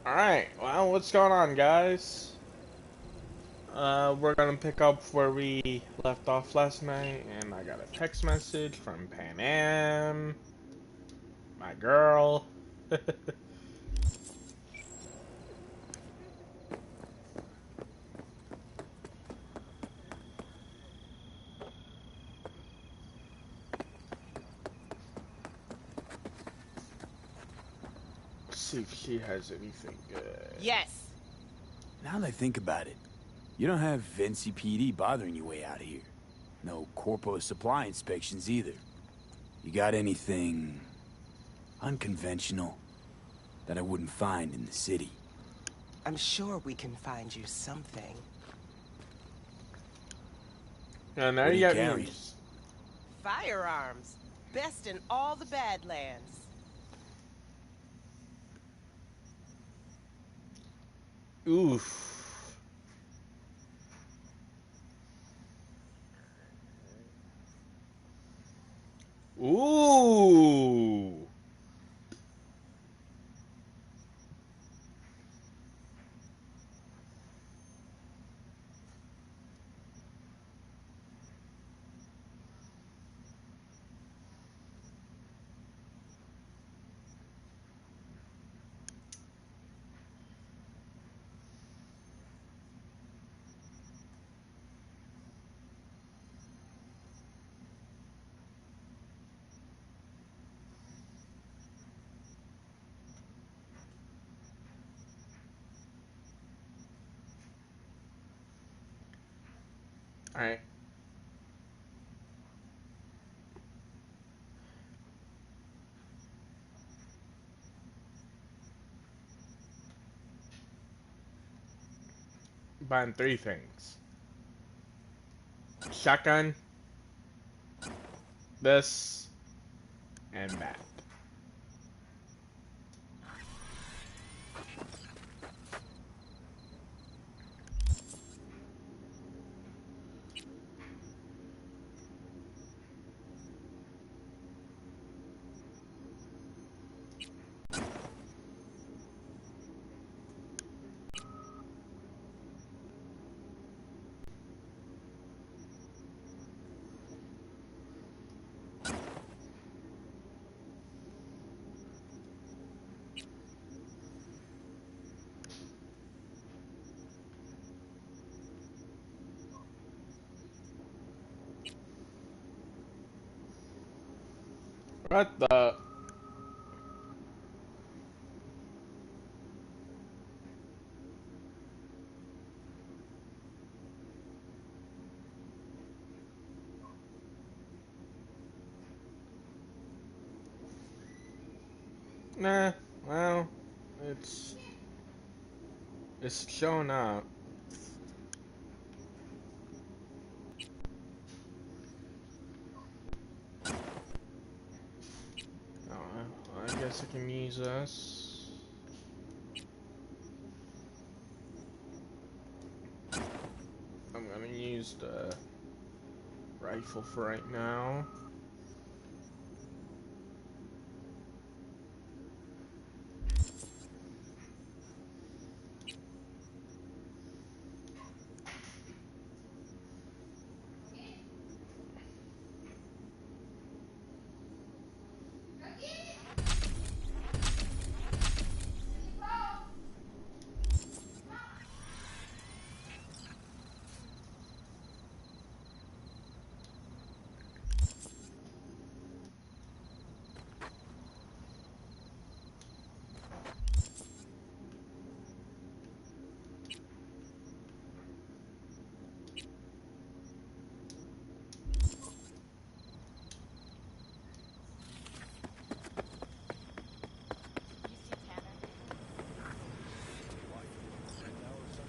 Alright, well, what's going on, guys? We're gonna pick up where we left off last night, and I got a text message from Pan Am, my girl. Let's see if she has anything good. Yes. Now that I think about it, you don't have NCPD bothering you way out here. No corpo supply inspections either. You got anything unconventional that I wouldn't find in the city? I'm sure we can find you something. And now What are you you got carrying? news. Firearms. Best in all the Badlands. Oof. Ooh. Alright. Buying three things. Shotgun, this, and that. What the? Nah, well, it's it's showing up. Oh, well, I guess I can use this. I'm gonna use the rifle for right now.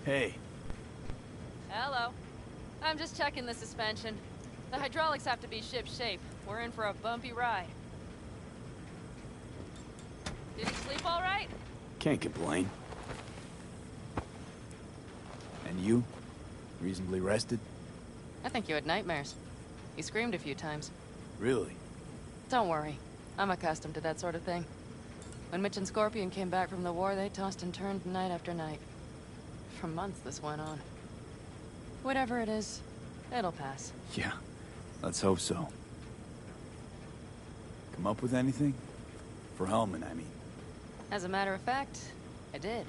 Hey, Hello. I'm just checking the suspension. The hydraulics have to be ship-shape. We're in for a bumpy ride. Did you sleep all right? can't complain. And you? Reasonably rested? I think you had nightmares. You screamed a few times. Really? Don't worry. I'm accustomed to that sort of thing. When Mitch and Scorpion came back from the war, they tossed and turned night after night. For months this went on. Whatever it is, it'll pass. Yeah, let's hope so. Come up with anything? For Hellman, I mean. As a matter of fact, I did.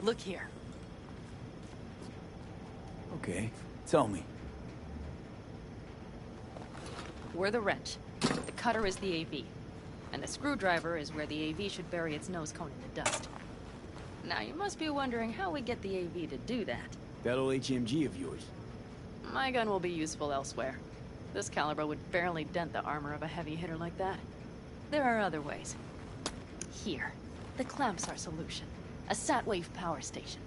Look here. Okay, tell me. We're the wrench. The cutter is the AV. And the screwdriver is where the AV should bury its nose cone in the dust. Now, you must be wondering how we get the AV to do that. That old HMG of yours. My gun will be useful elsewhere. This caliber would barely dent the armor of a heavy hitter like that. There are other ways. Here. The clamp's our solution. A sat-wave power station.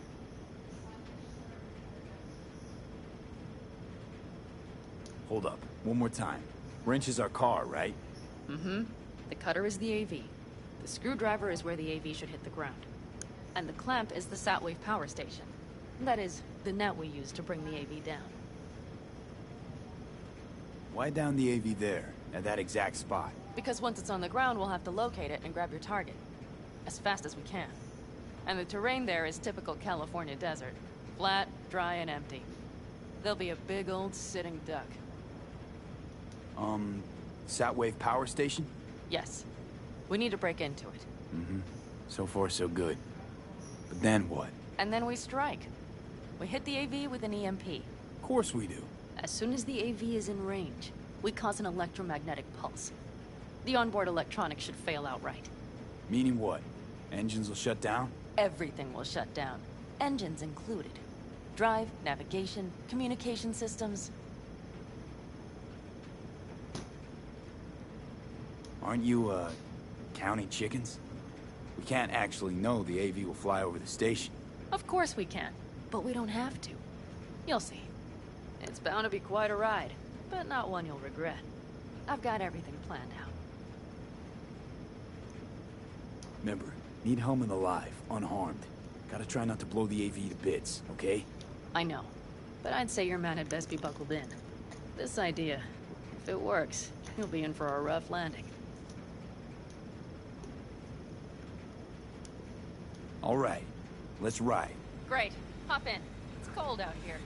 Hold up, one more time. Wrench is our car, right? Mm-hmm. The cutter is the AV. The screwdriver is where the AV should hit the ground. And the clamp is the sat-wave power station. That is, the net we use to bring the AV down. Why down the AV there, at that exact spot? Because once it's on the ground, we'll have to locate it and grab your target. As fast as we can. And the terrain there is typical California desert. Flat, dry, and empty. There'll be a big old sitting duck. Sat-wave power station? Yes. We need to break into it. Mm-hmm. So far, so good. But then what? And then we strike. We hit the AV with an EMP. Of course we do. As soon as the AV is in range, we cause an electromagnetic pulse. The onboard electronics should fail outright. Meaning what? Engines will shut down? Everything will shut down. Engines included. Drive, navigation, communication systems. Aren't you, counting chickens? We can't actually know the AV will fly over the station. Of course we can, but we don't have to. You'll see. It's bound to be quite a ride, but not one you'll regret. I've got everything planned out. Remember, need Hellman alive, unharmed. Gotta try not to blow the AV to bits, okay? I know, but I'd say your man had best be buckled in. This idea, if it works, you'll be in for a rough landing. All right, let's ride. Great. Hop in. It's cold out here.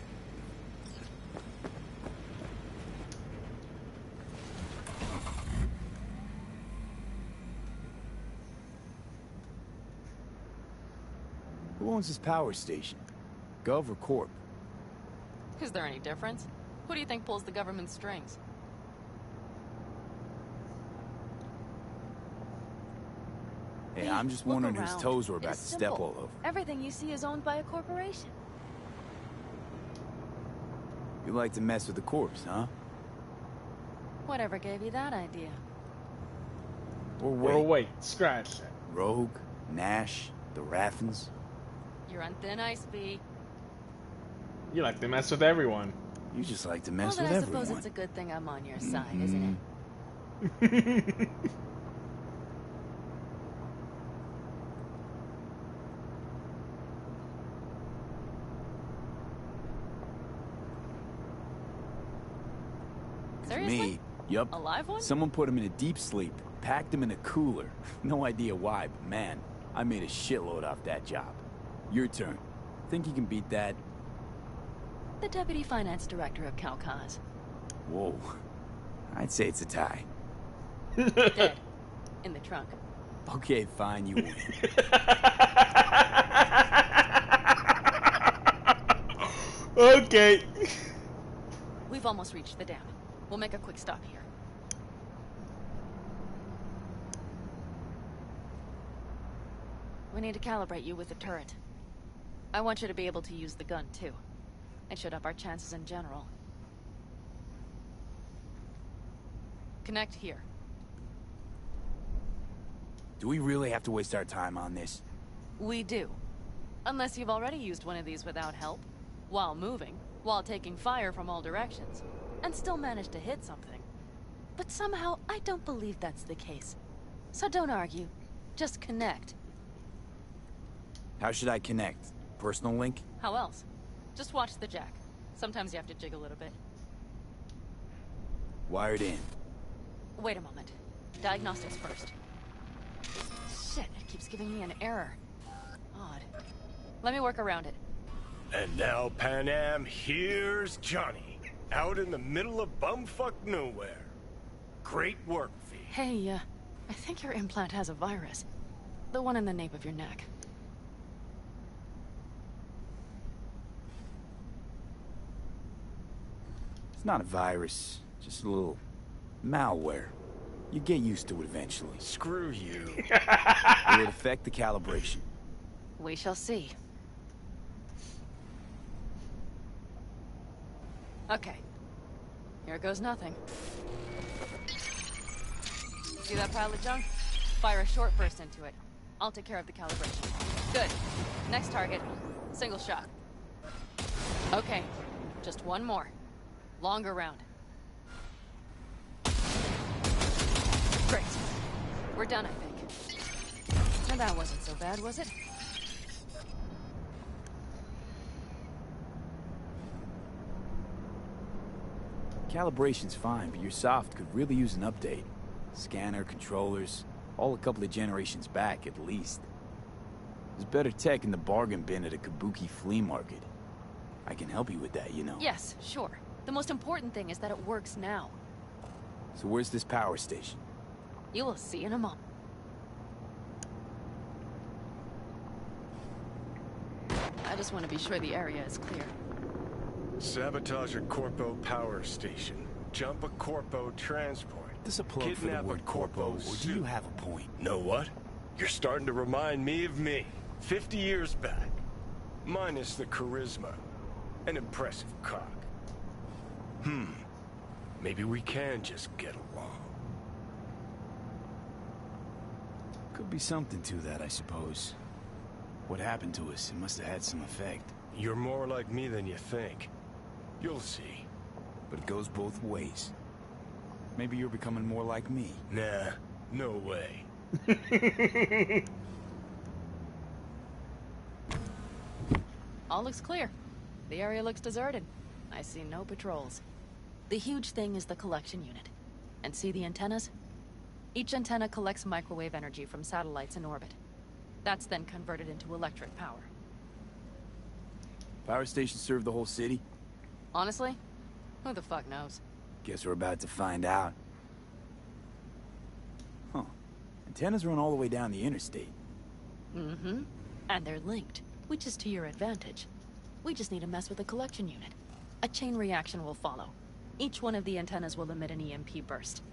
Who owns this power station? Gov or Corp? Is there any difference? Who do you think pulls the government's strings? Hey, I'm just Look wondering whose around. toes we're about It's to step simple. all over. Everything you see is owned by a corporation. You like to mess with the corpse, huh? Whatever gave you that idea? Or Well, wait, wait, scratch that. Rogue, Nash, the Raffens? You're on thin ice, B. You like to mess with everyone. You just like to Well, mess then with I everyone. suppose it's a good thing I'm on your side, isn't it? Seriously? Me, yup. A live one? Someone put him in a deep sleep, packed him in a cooler. No idea why, but man, I made a shitload off that job. Your turn. Think you can beat that? The Deputy Finance Director of Calcaz. Whoa. I'd say it's a tie. Dead. In the trunk. Okay, fine, you win. Okay. We've almost reached the dam. We'll make a quick stop here. We need to calibrate you with the turret. I want you to be able to use the gun, too. It should up our chances in general. Connect here. Do we really have to waste our time on this? We do. Unless you've already used one of these without help, while moving, while taking fire from all directions, and still managed to hit something. But somehow, I don't believe that's the case. So don't argue. Just connect. How should I connect? Personal link? How else? Just watch the jack. Sometimes you have to jig a little bit. Wired in. Wait a moment. Diagnostics first. Shit, it keeps giving me an error. Odd. Let me work around it. And now, Pan Am, here's Johnny. Out in the middle of bumfuck nowhere. Great work, V. Hey, I think your implant has a virus. The one in the nape of your neck. It's not a virus, just a little malware. You get used to it eventually. Screw you. Will it affect the calibration? We shall see. Okay. Here goes nothing. See that pile of junk? Fire a short burst into it. I'll take care of the calibration. Good. Next target. Single shot. Okay. Just one more. Longer round. Great. We're done, I think. And that wasn't so bad, was it? Calibration's fine, but your soft could really use an update. Scanner, controllers, all a couple of generations back at least. There's better tech in the bargain bin at a kabuki flea market. I can help you with that, you know. Yes, sure. The most important thing is that it works now. So where's this power station? You will see in a moment. I just want to be sure the area is clear. Sabotage a Corpo power station. Jump a Corpo transport. This a plug for the Kidnap a word corpo, or do suit. you have a point? Know what? You're starting to remind me of me. 50 years back. Minus the charisma. An impressive cock. Maybe we can just get along. Could be something to that, I suppose. What happened to us? It must have had some effect. You're more like me than you think. You'll see. But it goes both ways. Maybe you're becoming more like me. Nah, no way. All looks clear. The area looks deserted. I see no patrols. The huge thing is the collection unit. And see the antennas? Each antenna collects microwave energy from satellites in orbit. That's then converted into electric power. Power stations serve the whole city? Honestly, who the fuck knows? Guess we're about to find out. Huh. Antennas run all the way down the interstate. Mm-hmm. And they're linked, which is to your advantage. We just need to mess with the collection unit. A chain reaction will follow. Each one of the antennas will emit an EMP burst.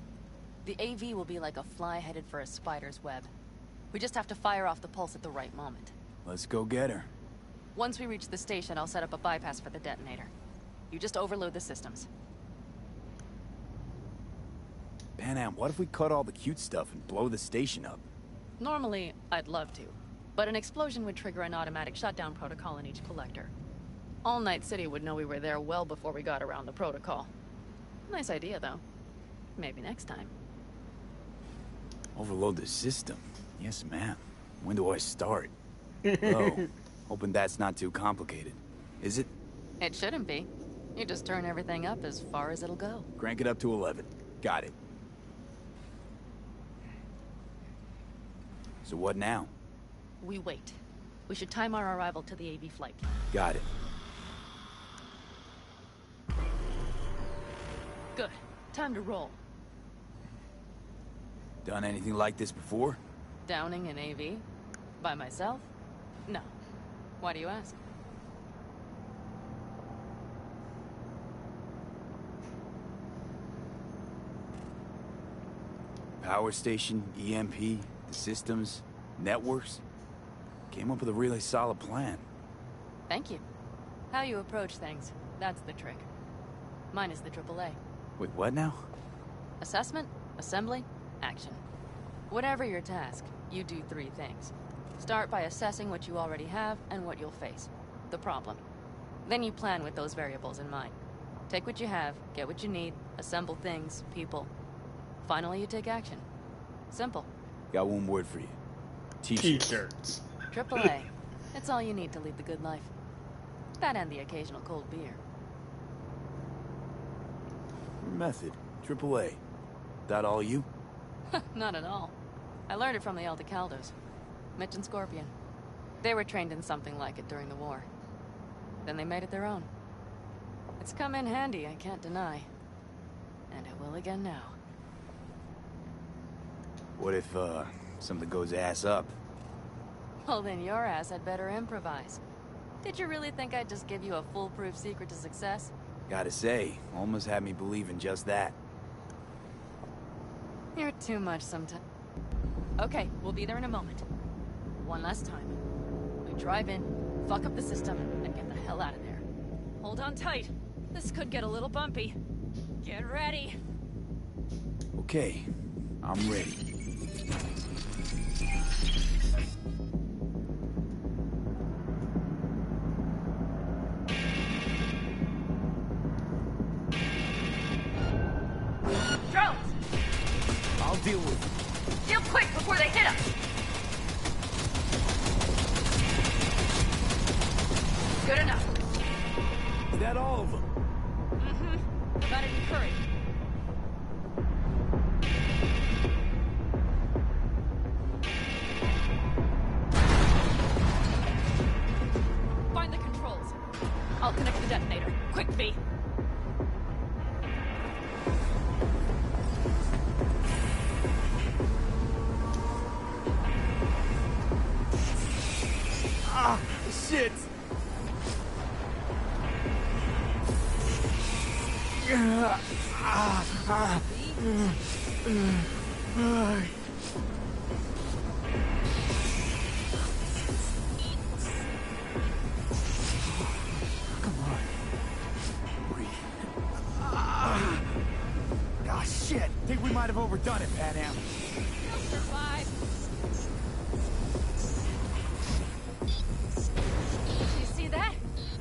The AV will be like a fly headed for a spider's web. We just have to fire off the pulse at the right moment. Let's go get her. Once we reach the station, I'll set up a bypass for the detonator. You just overload the systems. Pan Am, what if we cut all the cute stuff and blow the station up? Normally, I'd love to, but an explosion would trigger an automatic shutdown protocol in each collector. All Night City would know we were there well before we got around the protocol. Nice idea, though. Maybe next time. Overload the system? Yes, ma'am. When do I start? Oh, hoping that's not too complicated. Is it? It shouldn't be. You just turn everything up as far as it'll go. Crank it up to 11. Got it. So what now? We wait. We should time our arrival to the AV flight. Got it. Good. Time to roll. Done anything like this before? Downing an AV? By myself? No. Why do you ask? Power station, EMP, the systems, networks. Came up with a really solid plan. Thank you. How you approach things, that's the trick. Mine is the AAA. Wait, what now? Assessment, assembly, action. Whatever your task, you do 3 things. Start by assessing what you already have and what you'll face. The problem. Then you plan with those variables in mind. Take what you have, get what you need, assemble things, people. Finally, you take action. Simple. Got one word for you. T-shirts. AAA. It's all you need to lead the good life. That and the occasional cold beer. Your method. AAA. That all you? Not at all. I learned it from the Aldecaldos. Mitch and Scorpion. They were trained in something like it during the war. Then they made it their own. It's come in handy, I can't deny. And it will again now. What if, something goes ass up? Well, then your ass had better improvise. Did you really think I'd just give you a foolproof secret to success? Gotta say, almost had me believe in just that. You're too much sometimes. Okay, we'll be there in a moment. One last time. We drive in, fuck up the system, and get the hell out of there. Hold on tight. This could get a little bumpy. Get ready. Okay, I'm ready. Drones! I'll deal with it. Deal quick before they hit us! Good enough. Is that all of them? Mm-hmm. About any courage. Find the controls. I'll connect the detonator. Quick, V. Ah, shit! Come on. Breathe. Ah, shit! Think we might have overdone it, Pan Am. You'll survive. You see that?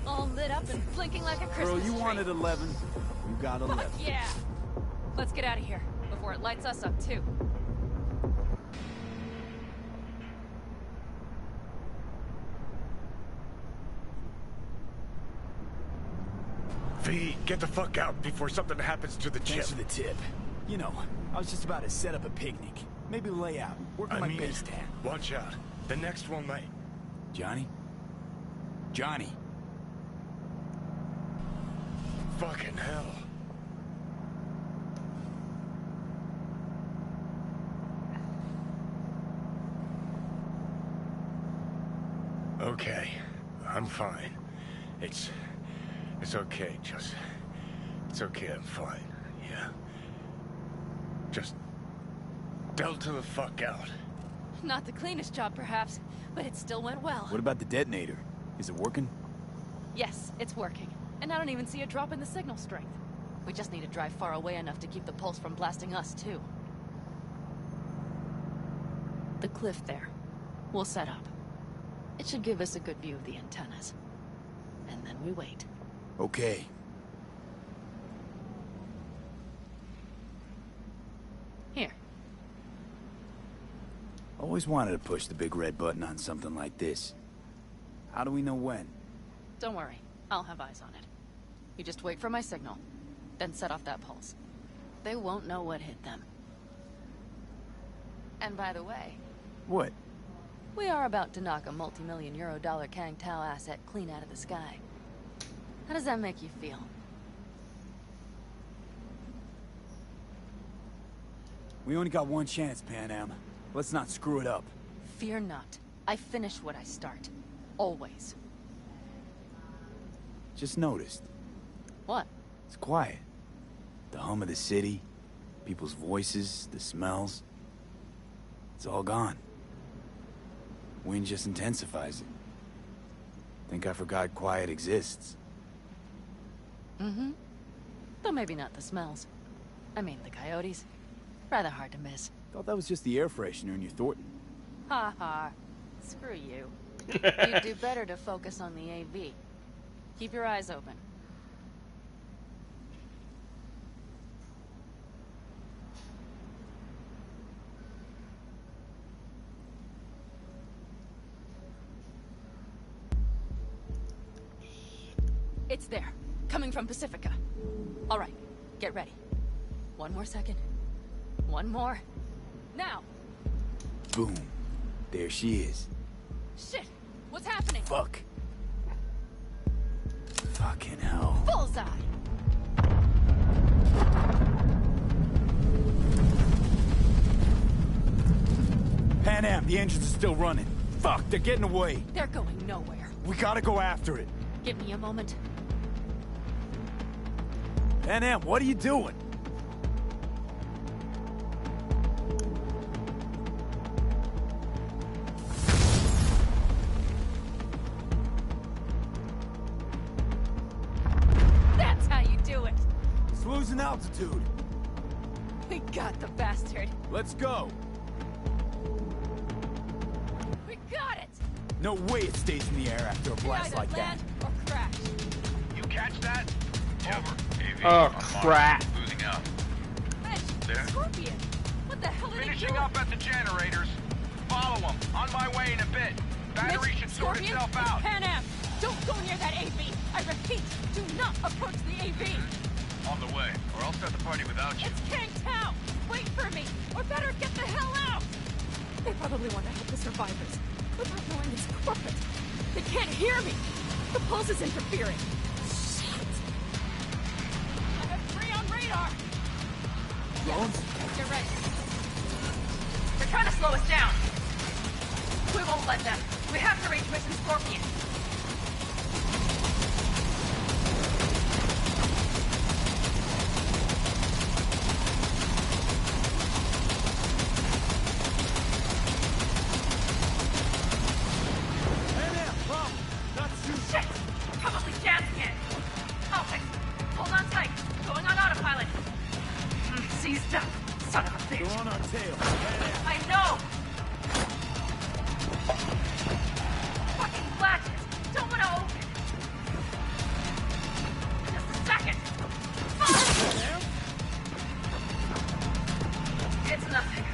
All lit up and blinking like a Christmas Girl, you tree. wanted 11. You got 11. Fuck yeah! Let's get out of here before it lights us up too. V, get the fuck out before something happens to the chip. Thanks for the tip. You know, I was just about to set up a picnic. Maybe lay out, work on my base tan. Watch out. The next one might. Johnny? Johnny! Fucking hell. Okay, I'm fine. It's okay, it's okay, I'm fine, yeah. Just delta the fuck out. Not the cleanest job, perhaps, but it still went well. What about the detonator? Is it working? Yes, it's working. And I don't even see a drop in the signal strength. We just need to drive far away enough to keep the pulse from blasting us, too. The cliff there. We'll set up. It should give us a good view of the antennas. And then we wait. Okay. Here. Always wanted to push the big red button on something like this. How do we know when? Don't worry. I'll have eyes on it. You just wait for my signal. Then set off that pulse. They won't know what hit them. And by the way... What? We are about to knock a multi-million euro dollar Kang Tao asset clean out of the sky. How does that make you feel? We only got one chance, Pan Am. Let's not screw it up. Fear not. I finish what I start. Always. Just noticed. What? It's quiet. The hum of the city, people's voices, the smells. It's all gone. Wind just intensifies it. Think I forgot quiet exists. Mm-hmm. Though maybe not the smells. I mean, the coyotes. Rather hard to miss. Thought that was just the air freshener in your Thornton. Ha ha. Screw you. You'd do better to focus on the AV. Keep your eyes open. It's there. Coming from Pacifica. All right. Get ready. One more second. One more. Now! Boom. There she is. Shit! What's happening? Fuck. Fucking hell. Bullseye! Pan Am, the engines are still running. Fuck, they're getting away. They're going nowhere. We gotta go after it. Give me a moment. Pan Am, what are you doing? That's how you do it! It's losing altitude. We got the bastard. Let's go. We got it! No way it stays in the air after a We blast either like that. land or crash. You catch that? Over. AV. Oh, on crap. mark. Losing out. Edge, There? Scorpion! What the hell are they Finishing doing? up at the generators. Follow them. On my way in a bit. Battery Mitch, should sort Scorpion, itself it's out. Pan Am! Don't go near that AV! I repeat, do not approach the AV! On the way, or I'll start the party without you. It's Kang Tao! Wait for me! Or better get the hell out! They probably want to help the survivors, without knowing it's corporate. They can't hear me! The pulse is interfering. Shit! I have 3 on radar! Yes, you're right. They're trying to slow us down. We won't let them. We have to reach Mission Scorpion. Pan Am, problem. Not too Shit! Probably jamming it. Optics, hold on tight. Going on autopilot. Seized up. Son of a bitch. They're on our tail. Pan Am. I know! Fucking latches! Don't want to open! Just a second! Fuck! It's nothing.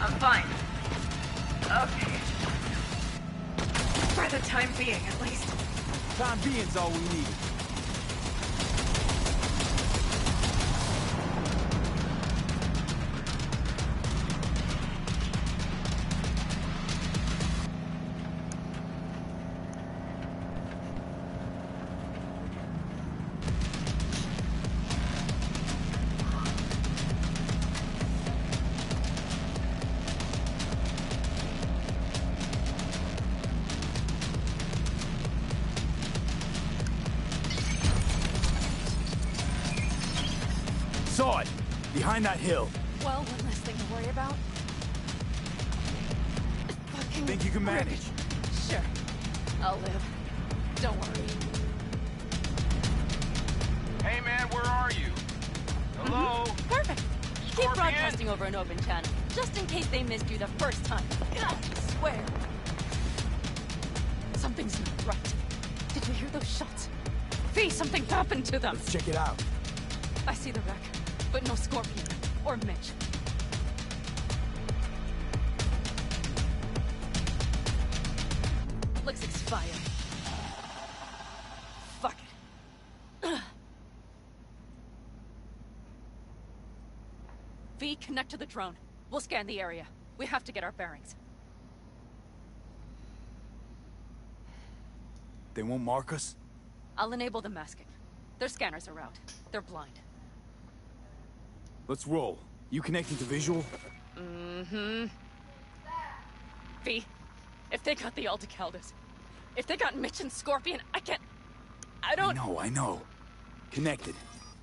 I'm fine. Okay. For the time being, at least. Time being's all we need. Saw it! Behind that hill. Well, one less thing to worry about. Fucking Think you can prick. manage? Sure. I'll live. Don't worry. Hey man, where are you? Hello? Perfect. Keep Scorpion? broadcasting over an open channel, just in case they missed you the first time. God, I swear. Something's not right. Did you hear those shots? V, something happened to them. Let's check it out. I see the wreck, but no Scorpion or Mitch. Looks expired. Fuck it. V, connect to the drone. We'll scan the area. We have to get our bearings. They won't mark us? I'll enable the masking. Their scanners are out. They're blind. Let's roll. You connecting to visual? Mm-hmm. V, if they got the Aldecaldos, if they got Mitch and Scorpion, I can't... I don't... I know. Connected.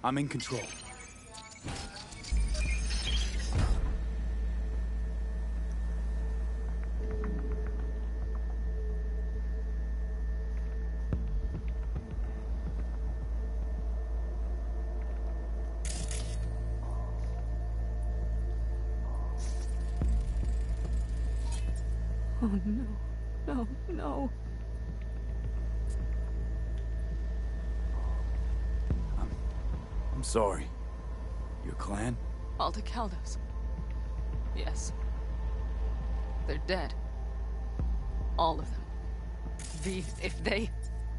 I'm in control. Oh, no. No, no. I'm sorry. Your clan? Aldecaldos. Yes. They're dead. All of them. V, if they...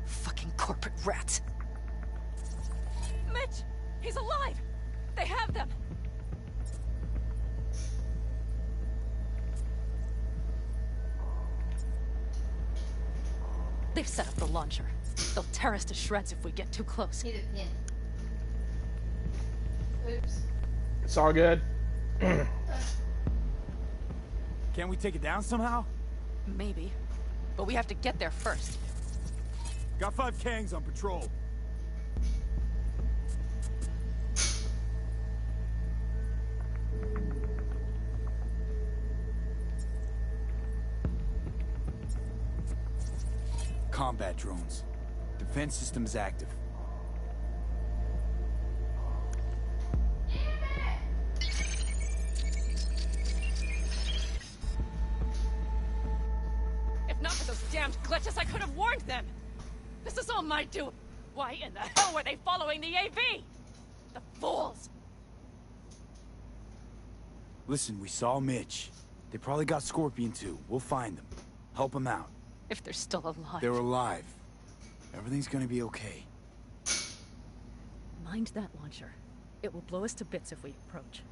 Fucking corporate rats. Mitch! He's alive! They have them! They've set up the launcher. They'll tear us to shreds if we get too close. Need a pin. Oops. It's all good. Can't we take it down somehow? Maybe. But we have to get there first. Got 5 Kangs on patrol. Combat drones. Defense systems active. If not for those damned glitches, I could have warned them! This is all my doing! Why in the hell were they following the AV? The fools! Listen, we saw Mitch. They probably got Scorpion too. We'll find them. Help them out. If they're still alive. They're alive. Everything's gonna be okay. Mind that launcher. It will blow us to bits if we approach.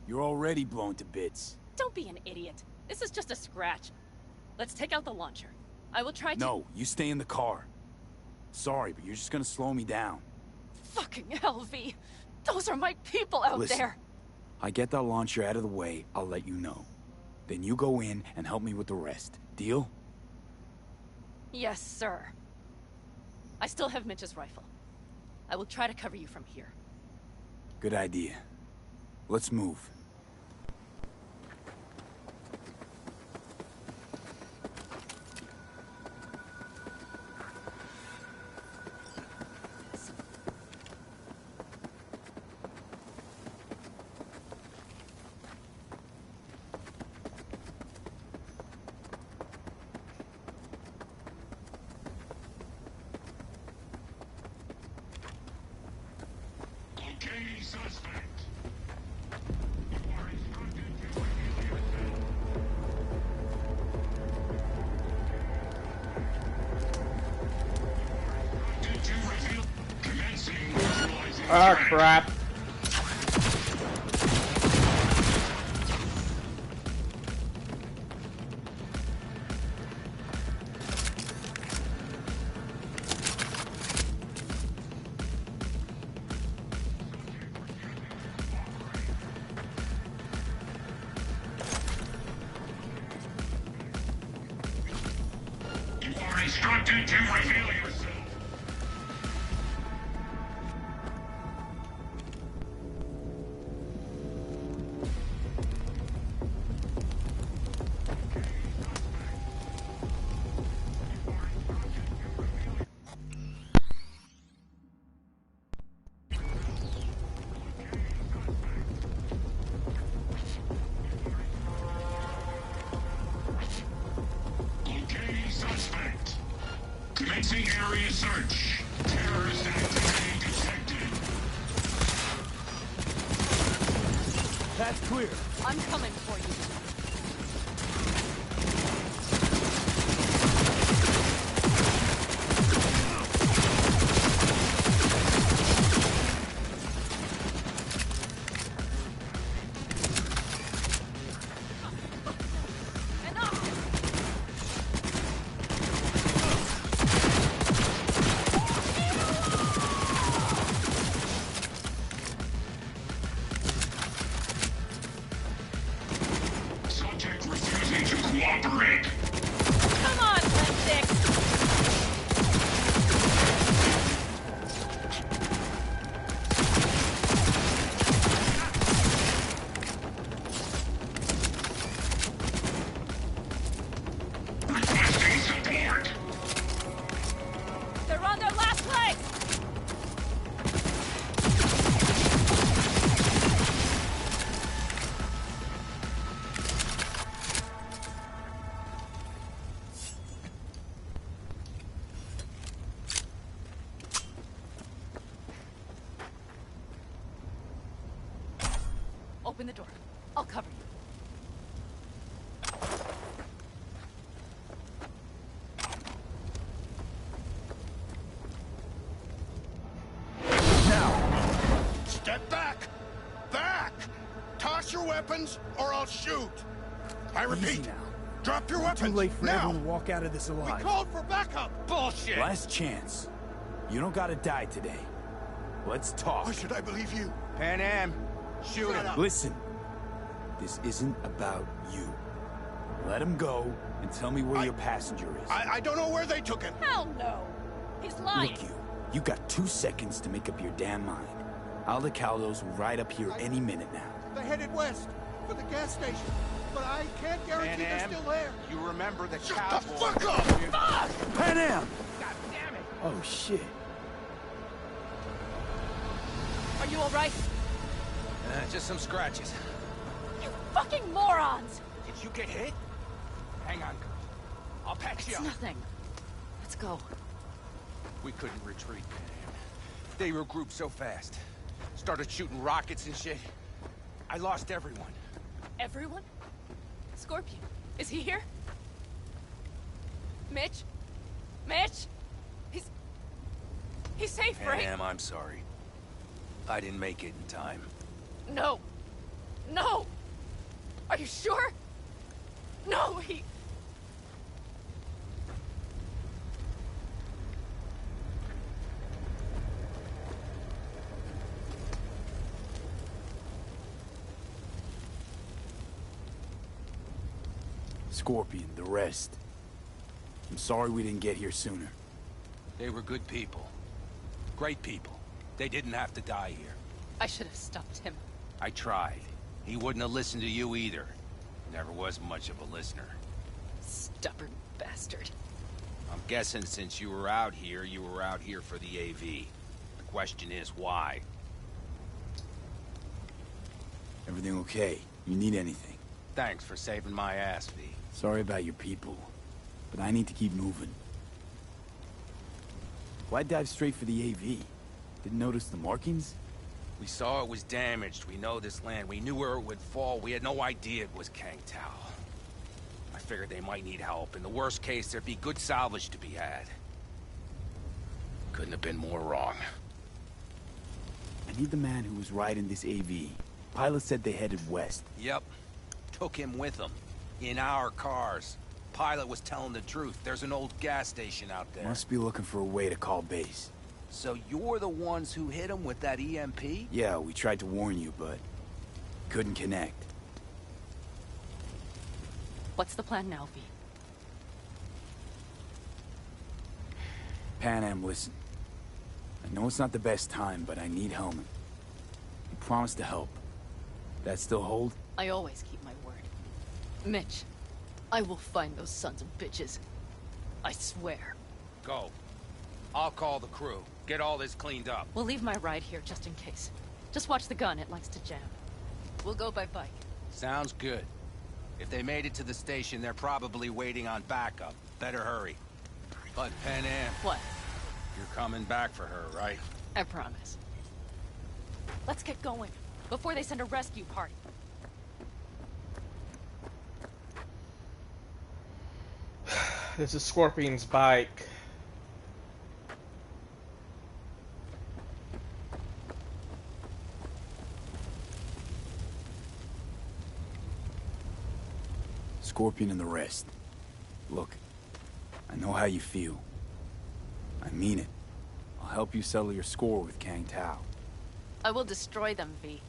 You're already blown to bits. Don't be an idiot. This is just a scratch. Let's take out the launcher. I will try to— No, you stay in the car. Sorry, but you're just gonna slow me down. Fucking LV! Those are my people out Listen, there! I get that launcher out of the way, I'll let you know. Then you go in and help me with the rest. Deal? Yes, sir. I still have Mitch's rifle. I will try to cover you from here. Good idea. Let's move. Oh crap. You are instructed to reveal yourself. Suspect. Commencing area search. Terrorist activity detected. That's clear. I'm coming for you. Subject refusing to cooperate. Come on, lipstick! Requesting support. They're on their last legs! Open the door. I'll cover you. Step back! Back! Toss your weapons, or I'll shoot! I Easy repeat, now. Drop your weapons! Too late for now! everyone to walk out of this We alive. called for backup! Bullshit! Last chance. You don't gotta die today. Let's talk. Why should I believe you? Pan Am, shoot Shut him. up. Listen. This isn't about you. Let him go and tell me where your passenger is. I don't know where they took him. Hell no! He's lying! Look, you got 2 seconds to make up your damn mind. Aldecaldos will ride up here any minute now. They headed west for the gas station. But I can't guarantee Pan they're Am, still there. you remember the Shut cowboy. the fuck up! Fuck! Pan Am! God damn it! Oh, shit. Are you alright? Just some scratches. You fucking morons! Did you get hit? Hang on, girl. I'll patch you It's up. nothing. Let's go. We couldn't retreat, Pan Am. They regrouped so fast. Started shooting rockets and shit. I lost everyone. Everyone? Scorpion, is he here? Mitch? Mitch? He's safe, right? Pan Am, I'm sorry. I didn't make it in time. No. No! Are you sure? No, he... Scorpion, the rest. I'm sorry we didn't get here sooner. They were good people. Great people. They didn't have to die here. I should have stopped him. I tried. He wouldn't have listened to you either. Never was much of a listener. Stubborn bastard. I'm guessing since you were out here for the AV. The question is, why? Everything okay? You need anything? Thanks for saving my ass, V. Sorry about your people, but I need to keep moving. Why dive straight for the AV? Didn't notice the markings? We saw it was damaged. We know this land. We knew where it would fall. We had no idea it was Kang Tao. I figured they might need help. In the worst case, there'd be good salvage to be had. Couldn't have been more wrong. I need the man who was riding this AV. Pilot said they headed west. Yep. Took him with them. In our cars. Pilot was telling the truth. There's an old gas station out there. Must be looking for a way to call base. So you're the ones who hit him with that EMP? Yeah, we tried to warn you, but couldn't connect. What's the plan now, V? Pan Am, listen. I know it's not the best time, but I need Hellman. You promised to help. That still hold? I always keep my word. Mitch, I will find those sons of bitches. I swear. Go. I'll call the crew. Get all this cleaned up. We'll leave my ride here just in case. Just watch the gun, it likes to jam. We'll go by bike. Sounds good. If they made it to the station, they're probably waiting on backup. Better hurry. But Pan Am, What? you're coming back for her, right? I promise. Let's get going, before they send a rescue party. This is Scorpion's bike. Scorpion and the rest. Look, I know how you feel. I mean it. I'll help you settle your score with Kang Tao. I will destroy them, V.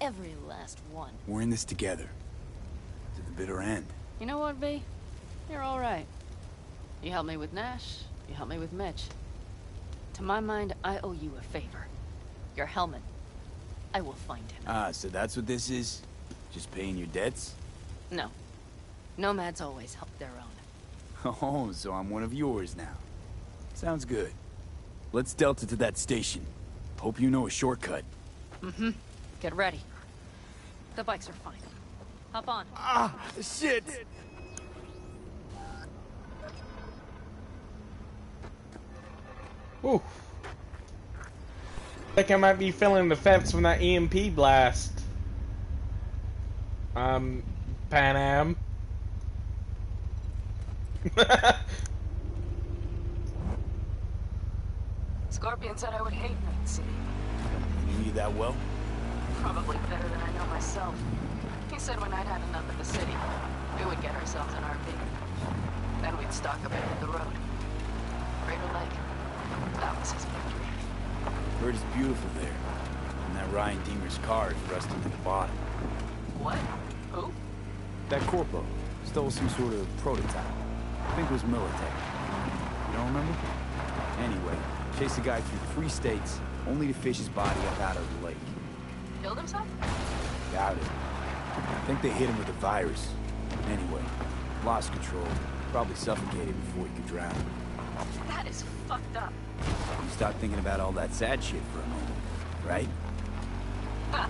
Every last one. We're in this together. To the bitter end. You know what, V? You're all right. You helped me with Nash. You helped me with Mitch. To my mind, I owe you a favor. Your Hellman. I will find him. Ah, so that's what this is? Just paying your debts? No. Nomads always help their own. Oh, so I'm one of yours now. Sounds good. Let's Delta to that station. Hope you know a shortcut. Mm-hmm. Get ready. The bikes are fine. Hop on. Ah, shit! Ooh. Think I might be feeling the effects from that EMP blast. Pan Am. Scorpion said I would hate Night City. Knew you that well? Probably better than I know myself. He said when I'd had enough of the city, We would get ourselves an RV. Then we'd stalk a bit of the road. Crater Lake. That was his victory. Bird is beautiful there. And that Ryan Dinger's car is rusting at the bottom. What? Who? That corpo stole some sort of prototype. I think it was military. You don't remember? Anyway, chased the guy through 3 states, only to fish his body up out of the lake. Killed himself? Doubt it. I think they hit him with a virus. Anyway, lost control. Probably suffocated before he could drown. That is fucked up. You stop thinking about all that sad shit for a moment, right? Huh.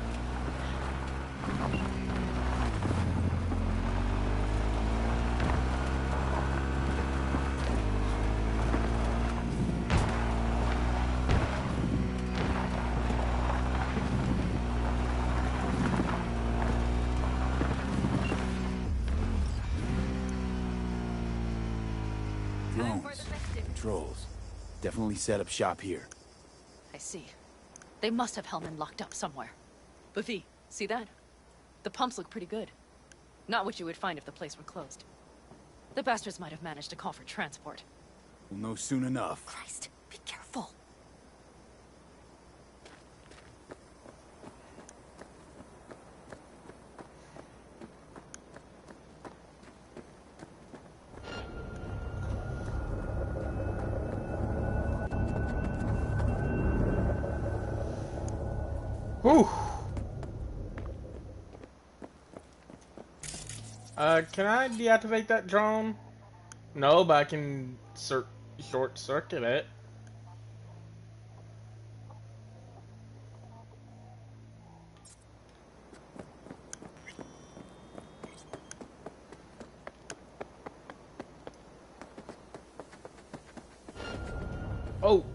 Drones. Controls. Definitely set up shop here. I see. They must have Hellman locked up somewhere. But V, see that? The pumps look pretty good. Not what you would find if the place were closed. The bastards might have managed to call for transport. We'll know soon enough. Christ, be careful. Whew. Can I deactivate that drone? No, but I can short circuit it. Oh.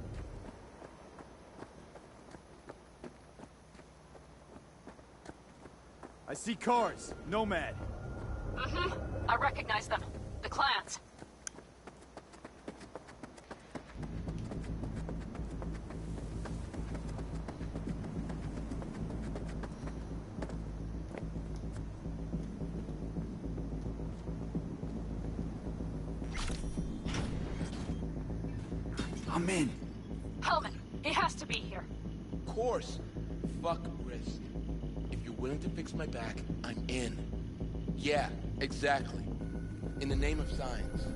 I see cars. Nomad. Mm-hmm. I recognize them. The clans. I'm in. Hellman, he has to be here. Of course. Fuck risk. If you're willing to fix my back, I'm in. Yeah, exactly. In the name of science.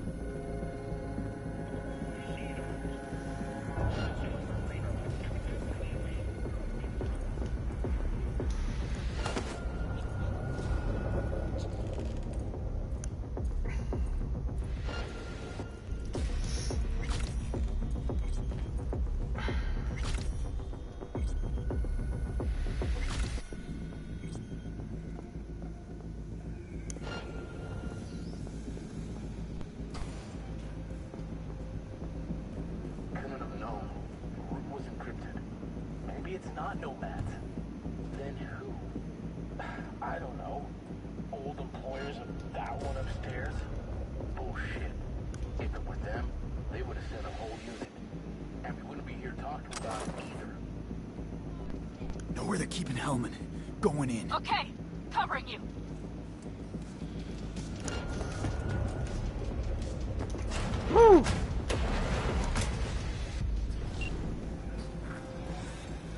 It's not nomads. Then who? I don't know. Old employers of that one upstairs? Bullshit. If it was them, they would have sent a whole unit. And we wouldn't be here talking about it either. Know where they're keeping Hellman. Going in. Okay, covering you. Woo!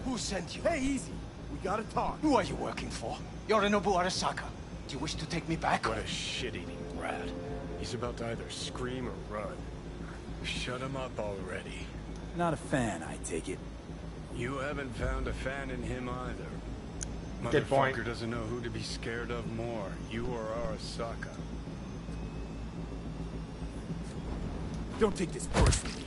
Who sent you? Hey, easy. We gotta talk. Who are you working for? Yorinobu Arasaka. Do you wish to take me back? What a shit-eating rat. He's about to either scream or run. Shut him up already. Not a fan, I take it. You haven't found a fan in him either. Good point. Motherfucker doesn't know who to be scared of more, you or Arasaka. Don't take this personally.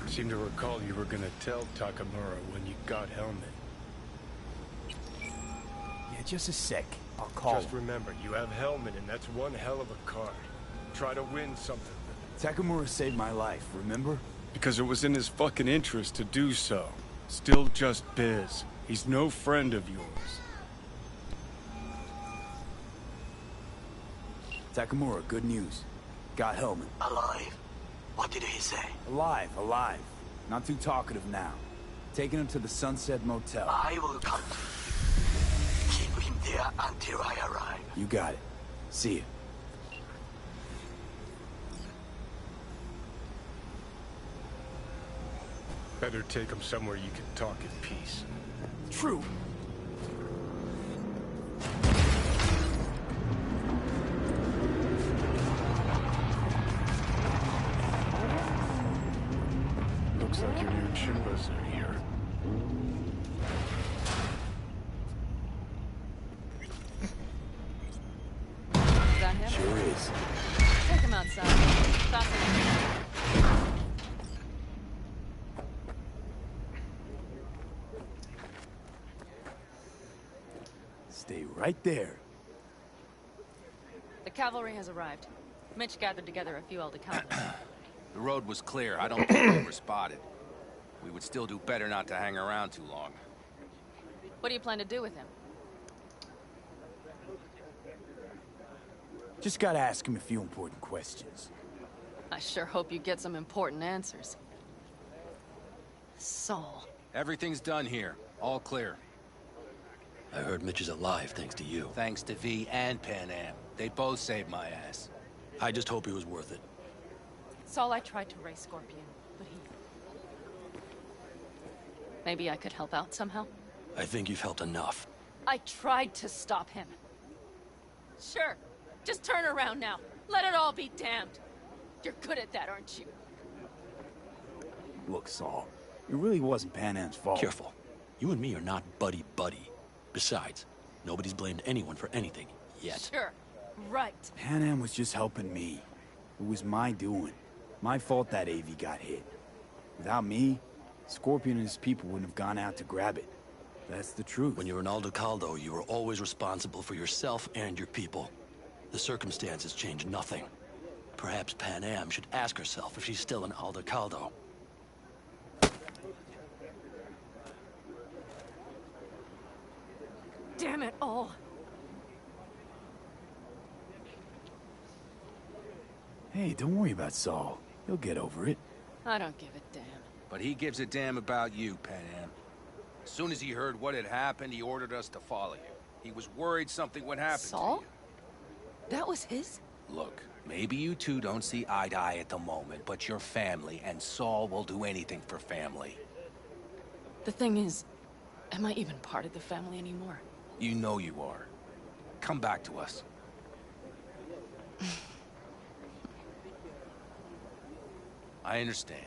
Seem to recall you were gonna tell Takamura when you got Hellman. Yeah, just a sec. I'll call Just him. remember, you have Hellman, and that's one hell of a card. Try to win something with it. Takamura saved my life, remember? Because it was in his fucking interest to do so. Still just biz. He's no friend of yours. Takamura, good news. Got Hellman. Alive. What did he say? Alive, alive. Not too talkative now. Taking him to the Sunset Motel. I will come. Keep him there until I arrive. You got it. See ya. Better take him somewhere you can talk in peace. True. Looks like your new Chimbas are here. Is that him? Sure is. Take him outside. Faster. Stay right there. The cavalry has arrived. Mitch gathered together a few Aldecaldos. The road was clear. I don't think we were spotted. We would still do better not to hang around too long. What do you plan to do with him? Just gotta ask him a few important questions. I sure hope you get some important answers. Saul. Everything's done here. All clear. I heard Mitch is alive thanks to you. Thanks to V and Pan Am. They both saved my ass. I just hope he was worth it. Saul, I tried to raise Scorpion, but he... Maybe I could help out somehow? I think you've helped enough. I tried to stop him. Sure. Just turn around now. Let it all be damned. You're good at that, aren't you? Look, Saul, it really wasn't Pan Am's fault. Careful. You and me are not buddy-buddy. Besides, nobody's blamed anyone for anything, yet. Sure. Right. Pan Am was just helping me. It was my doing. My fault that AV got hit. Without me, Scorpion and his people wouldn't have gone out to grab it. That's the truth. When you're an Aldecaldo, you were always responsible for yourself and your people. The circumstances changed nothing. Perhaps Pan Am should ask herself if she's still an Aldecaldo. Damn it all. Hey, don't worry about Saul. He'll get over it. I don't give a damn. But he gives a damn about you, Pan Am. As soon as he heard what had happened, he ordered us to follow you. He was worried something would happen Saul? to you. That was his? Look, maybe you two don't see eye to eye at the moment, but you're family, and Saul will do anything for family. The thing is, am I even part of the family anymore? You know you are. Come back to us. I understand.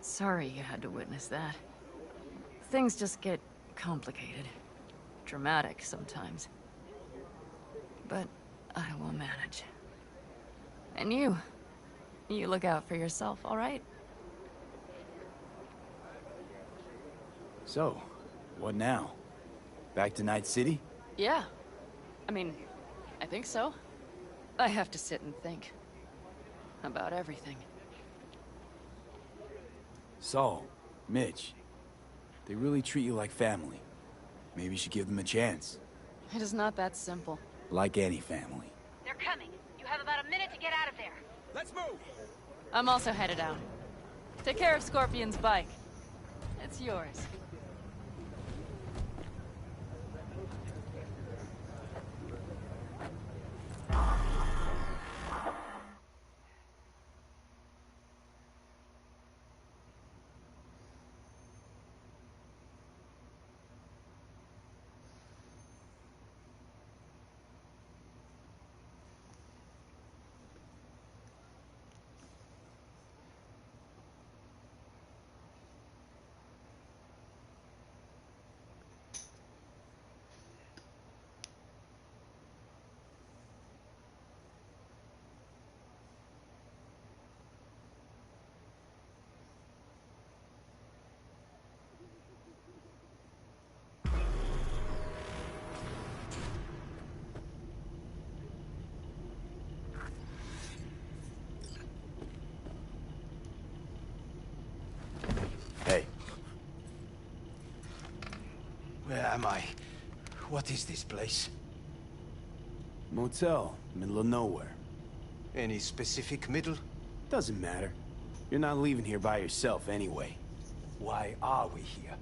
Sorry you had to witness that. Things just get complicated. Dramatic sometimes. But I will manage. And you look out for yourself, all right? So, what now? Back to Night City? Yeah. I mean, I think so. I have to sit and think. About everything. Saul, Mitch, they really treat you like family. Maybe you should give them a chance. It is not that simple. Like any family. They're coming. You have about a minute to get out of there. Let's move! I'm also headed out. Take care of Scorpion's bike. It's yours. Hey. Where am I? What is this place? Motel, middle of nowhere. Any specific middle? Doesn't matter. You're not leaving here by yourself anyway. Why are we here?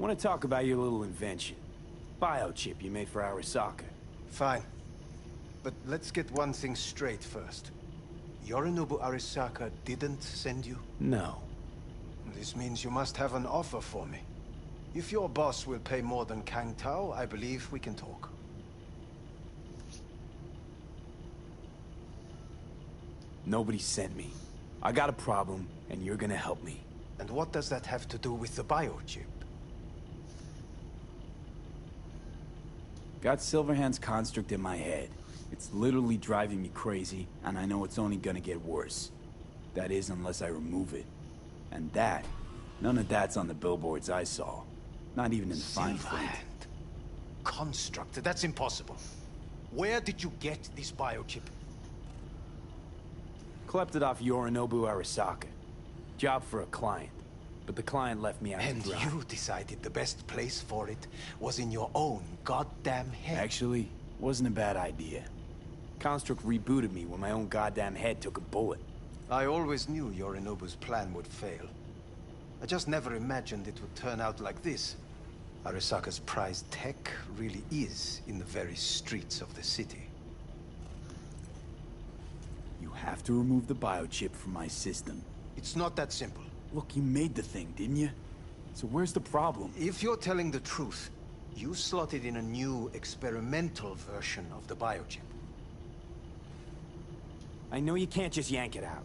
Want to talk about your little invention. Biochip you made for Arasaka. Fine. But let's get one thing straight first. Yorinobu Arasaka didn't send you? No. This means you must have an offer for me. If your boss will pay more than Kang Tao, I believe we can talk. Nobody sent me. I got a problem, and you're gonna help me. And what does that have to do with the biochip? Got Silverhand's construct in my head. It's literally driving me crazy, and I know it's only gonna get worse. That is, unless I remove it. And that, none of that's on the billboards I saw. Not even in the fine print. Construct? That's impossible. Where did you get this biochip? Klept it off Yorinobu Arasaka. Job for a client. But the client left me out and to dry. You decided the best place for it was in your own goddamn head. Actually, wasn't a bad idea. Construct rebooted me when my own goddamn head took a bullet. I always knew Yorinobu's plan would fail. I just never imagined it would turn out like this. Arasaka's prized tech really is in the very streets of the city. You have to remove the biochip from my system. It's not that simple. Look, you made the thing, didn't you? So where's the problem? If you're telling the truth, you slotted in a new experimental version of the biochip. I know you can't just yank it out.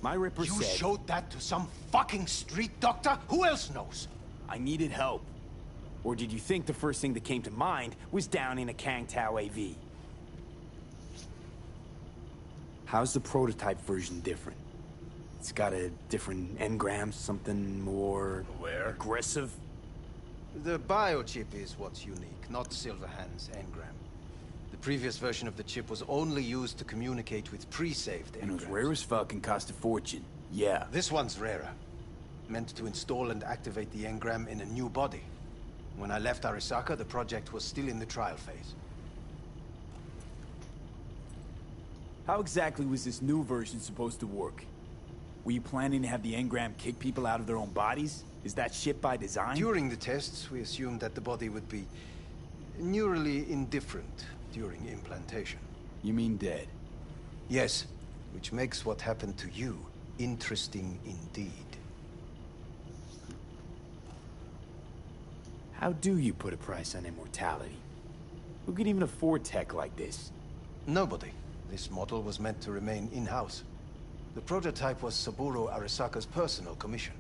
My Ripper said... You showed that to some fucking street doctor? Who else knows? I needed help. Or did you think the first thing that came to mind was down in a Kang Tao AV? How's the prototype version different? It's got a different engram, something more... aggressive? The biochip is what's unique, not Silverhand's engram. The previous version of the chip was only used to communicate with pre-saved engrams. And it was rare as fuck and cost a fortune. Yeah. This one's rarer. Meant to install and activate the engram in a new body. When I left Arasaka, the project was still in the trial phase. How exactly was this new version supposed to work? Were you planning to have the engram kick people out of their own bodies? Is that shit by design? During the tests, we assumed that the body would be neurally indifferent during implantation. You mean dead? Yes, which makes what happened to you interesting indeed. How do you put a price on immortality? Who could even afford tech like this? Nobody. This model was meant to remain in-house. The prototype was Saburo Arasaka's personal commission.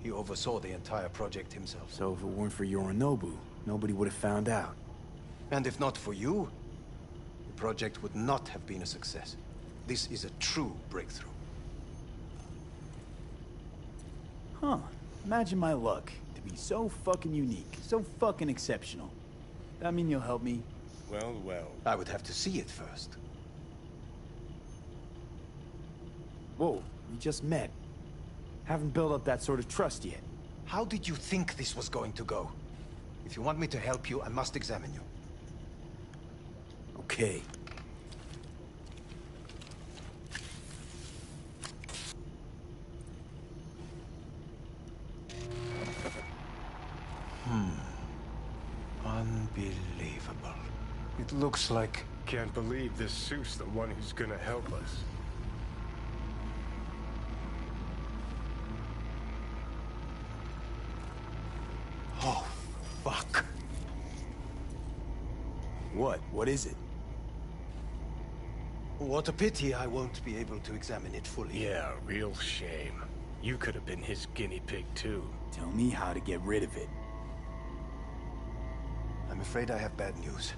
He oversaw the entire project himself. So if it weren't for Yorinobu, nobody would have found out. And if not for you, the project would not have been a success. This is a true breakthrough. Huh. Imagine my luck to be so fucking unique, so fucking exceptional. That mean you'll help me? Well, well. I would have to see it first. Whoa, we just met. Haven't built up that sort of trust yet. How did you think this was going to go? If you want me to help you, I must examine you. Okay. Unbelievable. It looks like... Can't believe this suit's the one who's gonna help us. Oh, fuck. What? What is it? What a pity I won't be able to examine it fully. Yeah, real shame. You could have been his guinea pig, too. Tell me how to get rid of it. I'm afraid I have bad news.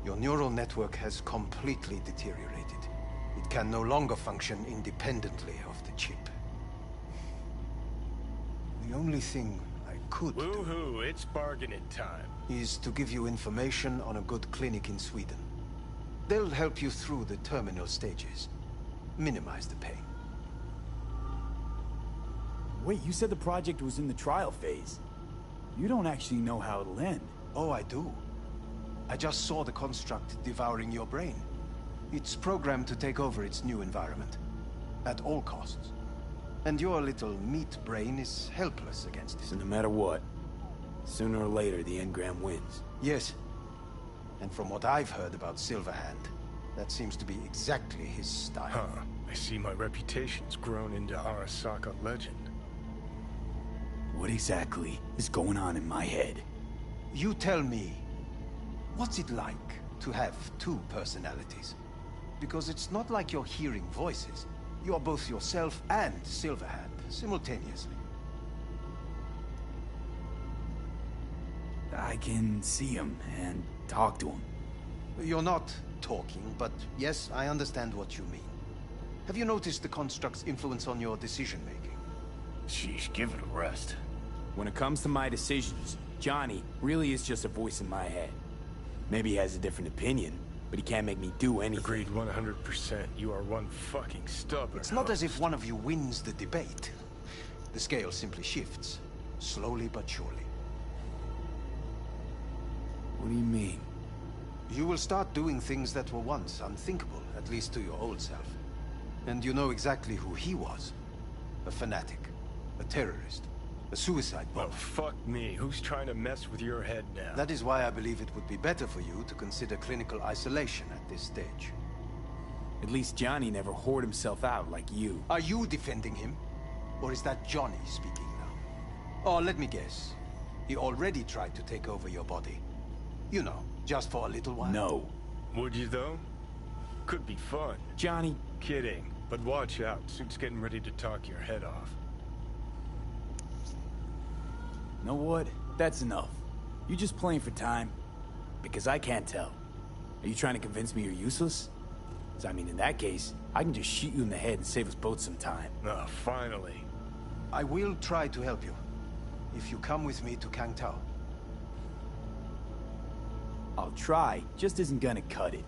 Your neural network has completely deteriorated. It can no longer function independently of the chip. The only thing I could Woohoo, it's bargaining time. is to give you information on a good clinic in Sweden. They'll help you through the terminal stages. Minimize the pain. Wait, you said the project was in the trial phase. You don't actually know how it'll end. Oh, I do. I just saw the construct devouring your brain. It's programmed to take over its new environment. At all costs. And your little meat brain is helpless against it. So no matter what, Sooner or later, the Engram wins. Yes. And from what I've heard about Silverhand, that seems to be exactly his style. Huh. I see my reputation's grown into Arasaka legend. What exactly is going on in my head? You tell me, what's it like to have two personalities? Because it's not like you're hearing voices. You're both yourself and Silverhand, simultaneously. I can see him and talk to him. You're not talking, but yes, I understand what you mean. Have you noticed the construct's influence on your decision-making? Sheesh, give it a rest. When it comes to my decisions, Johnny really is just a voice in my head. Maybe he has a different opinion, but he can't make me do anything. Agreed 100%. You are one fucking stubborn. It's not as if one of you wins the debate. The scale simply shifts, slowly but surely. What do you mean? You will start doing things that were once unthinkable, at least to your old self. And you know exactly who he was. A fanatic, a terrorist, a suicide bomber. Well, fuck me. Who's trying to mess with your head now? That is why I believe it would be better for you to consider clinical isolation at this stage. At least Johnny never whored himself out like you. Are you defending him? Or is that Johnny speaking now? Oh, let me guess. He already tried to take over your body. You know, just for a little while. No. Would you, though? Could be fun. Johnny... Kidding. But watch out. Suit's getting ready to talk your head off. Know what? That's enough. You just playing for time? Because I can't tell. Are you trying to convince me you're useless? 'Cause I mean, in that case, I can just shoot you in the head and save us both some time. Ah, finally. I will try to help you. If you come with me to Kangtao. I'll try, just isn't gonna cut it.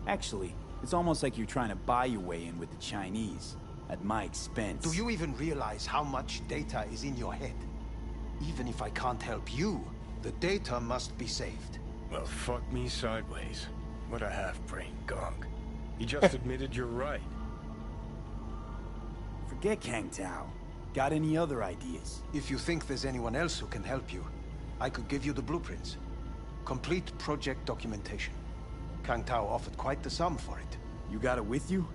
Actually, it's almost like you're trying to buy your way in with the Chinese, at my expense. Do you even realize how much data is in your head? Even if I can't help you, the data must be saved. Well, fuck me sideways. What a half-brained gunk. He just admitted you're right. Forget Kangtao. Got any other ideas? If you think there's anyone else who can help you, I could give you the blueprints. Complete project documentation. Kangtao offered quite the sum for it. You got it with you?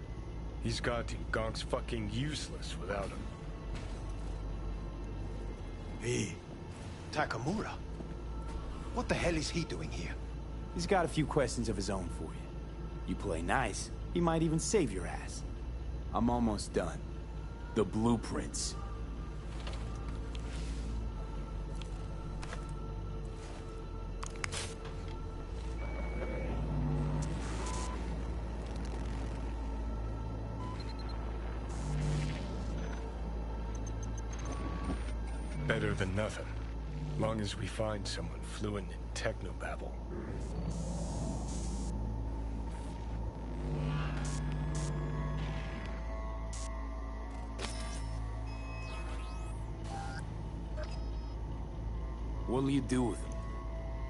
He's got to. Gonk's fucking useless without him. Hey, Takamura. What the hell is he doing here? He's got a few questions of his own for you. You play nice, he might even save your ass. I'm almost done. The blueprints. Better than nothing. Long as we find someone fluent in technobabble. What'll you do with him?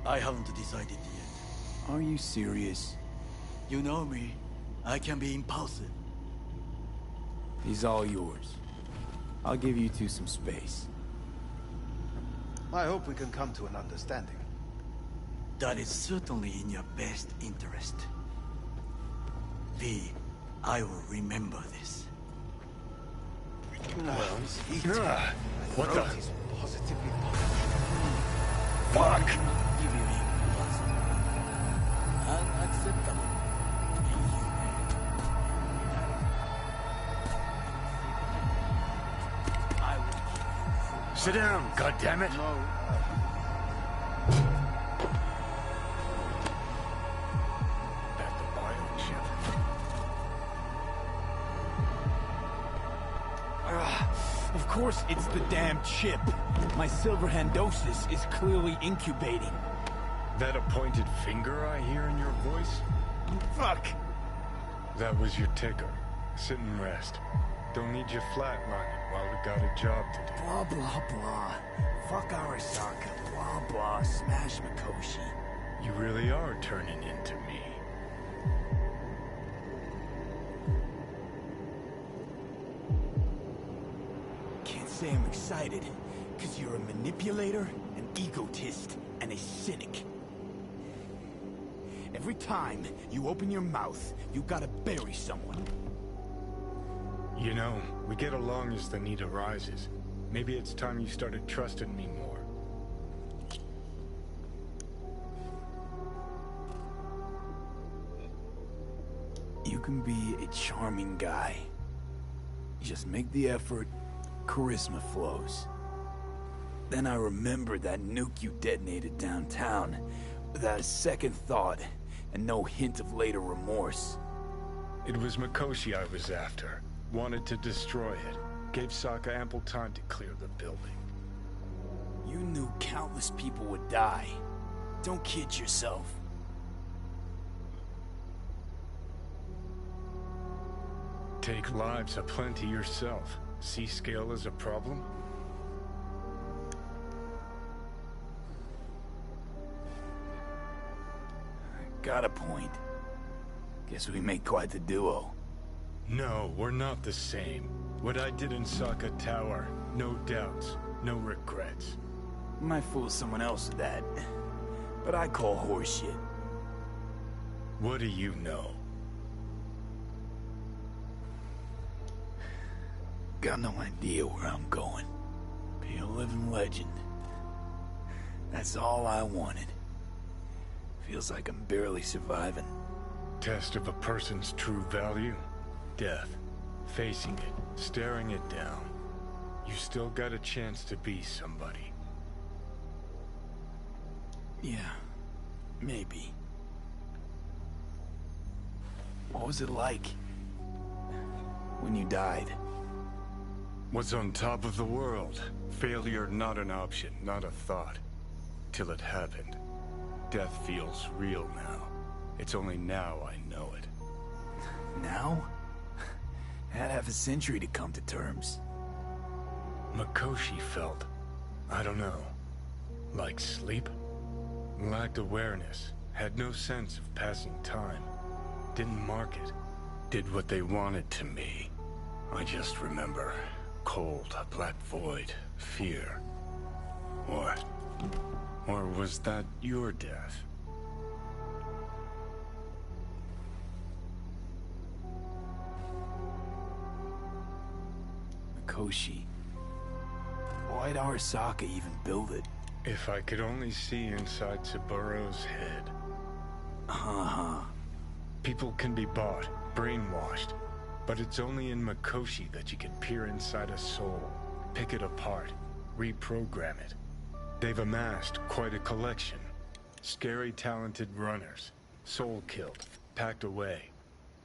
I haven't decided yet. Are you serious? You know me. I can be impulsive. He's all yours. I'll give you two some space. I hope we can come to an understanding. That is certainly in your best interest. V, I will remember this. Well, what the? Is positively Fuck! Unacceptable. Sit down, goddammit! No. Back to biochip. Of course it's the damn chip. My Silverhandosis is clearly incubating. That a pointed finger I hear in your voice? Fuck! That was your ticker. Sit and rest. Don't need you flatlining while we got a job to do. Blah, blah, blah. Fuck Arasaka. Blah, blah. Smash Mikoshi. You really are turning into me. Can't say I'm excited, because you're a manipulator, an egotist and a cynic. Every time you open your mouth, you gotta bury someone. You know, we get along as the need arises. Maybe it's time you started trusting me more. You can be a charming guy. You just make the effort, charisma flows. Then I remembered that nuke you detonated downtown, without a second thought, and no hint of later remorse. It was Mikoshi I was after. Wanted to destroy it. Gave Sokka ample time to clear the building. You knew countless people would die. Don't kid yourself. Take lives aplenty yourself. See scale as a problem? Got a point. Guess we make quite the duo. No, we're not the same. What I did in Sokka Tower, no doubts, no regrets. Might fool someone else with that, but I call horseshit. What do you know? Got no idea where I'm going. Be a living legend. That's all I wanted. Feels like I'm barely surviving. Test of a person's true value? Death. Facing it, staring it down. You still got a chance to be somebody. Yeah, maybe. What was it like when you died? Was on top of the world. Failure not an option, not a thought. Till it happened. Death feels real now. It's only now I know it. Now? Had half a century to come to terms. Mikoshi felt, I don't know, like sleep? Lacked awareness, had no sense of passing time. Didn't mark it. Did what they wanted to me. I just remember cold, a black void, fear. Or was that your death? Mikoshi. Why'd Arasaka even build it? If I could only see inside Saburo's head. People can be bought, brainwashed, but it's only in Mikoshi that you can peer inside a soul, pick it apart, reprogram it. They've amassed quite a collection. Scary, talented runners, soul-killed, packed away.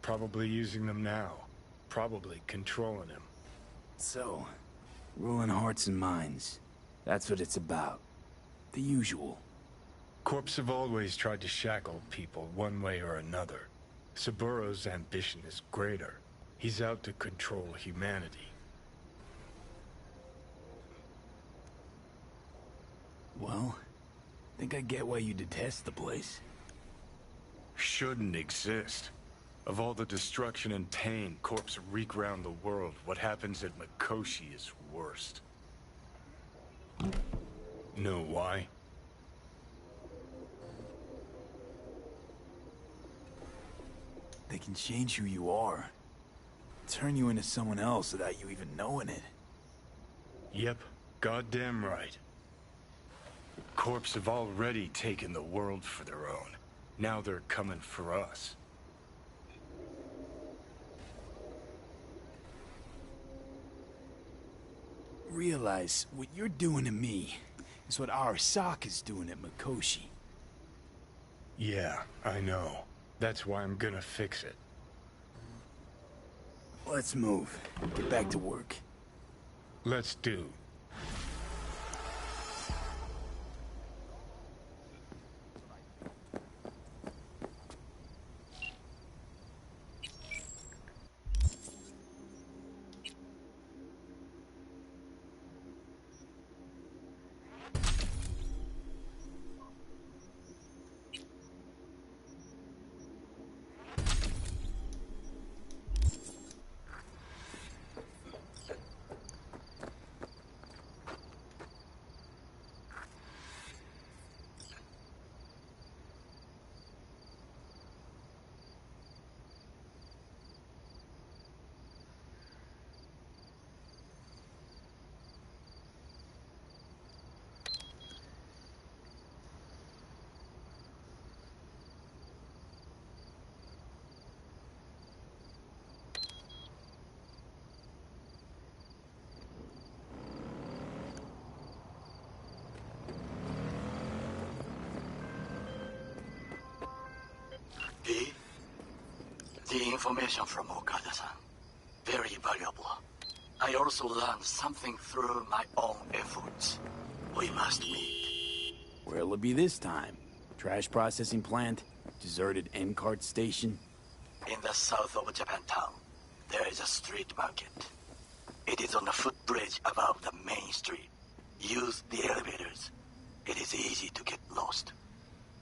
Probably using them now, probably controlling him. So, ruling hearts and minds. That's what it's about. The usual. Corps have always tried to shackle people one way or another. Saburo's ambition is greater. He's out to control humanity. Well, think I get why you detest the place. Shouldn't exist. Of all the destruction and pain Corps wreak round the world, what happens at Mikoshi is worst. Know why? They can change who you are. Turn you into someone else without you even knowing it. Yep, goddamn right. Corps have already taken the world for their own. Now they're coming for us. Realize what you're doing to me is what Arasaka's doing at Mikoshi. Yeah, I know. That's why I'm gonna fix it. Let's move. Get back to work. Let's do. The information from Okada-san. Very valuable. I also learned something through my own efforts. We must meet. Where'll it be this time? Trash processing plant? Deserted N-cart station? In the south of Japantown, there is a street market. It is on the footbridge above the main street. Use the elevators. It is easy to get lost.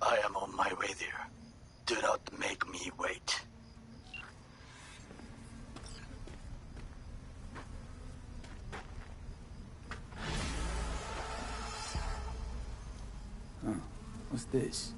I am on my way there. Do not make me wait. Huh. What's this?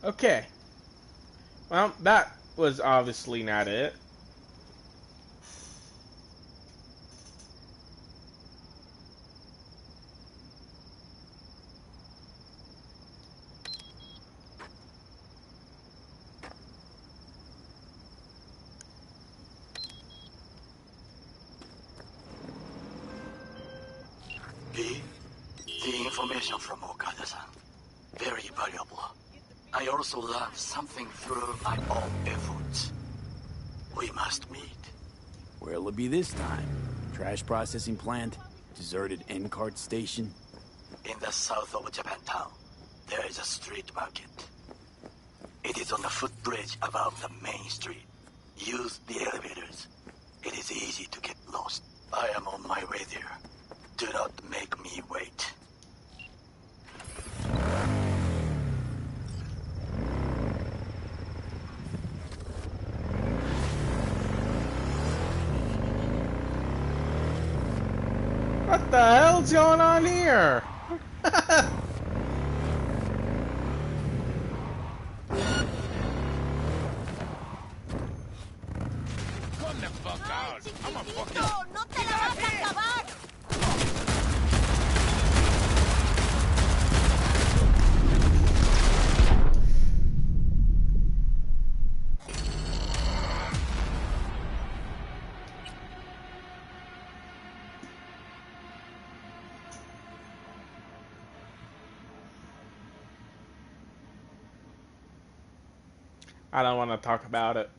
Okay. Well, that was obviously not it. The information from Okada-san. Very valuable. I also learned something through my own efforts. We must meet. Where'll it be this time? Trash processing plant? Deserted end cart station? In the south of Japantown, there is a street market. It is on the footbridge above the main street. Use the elevators. It is easy to get lost. I am on my way there. Do not make me wait. What the hell's going on here? Come the fuck out. I'm a fucking... ¡No te la vas a acabar! I don't want to talk about it.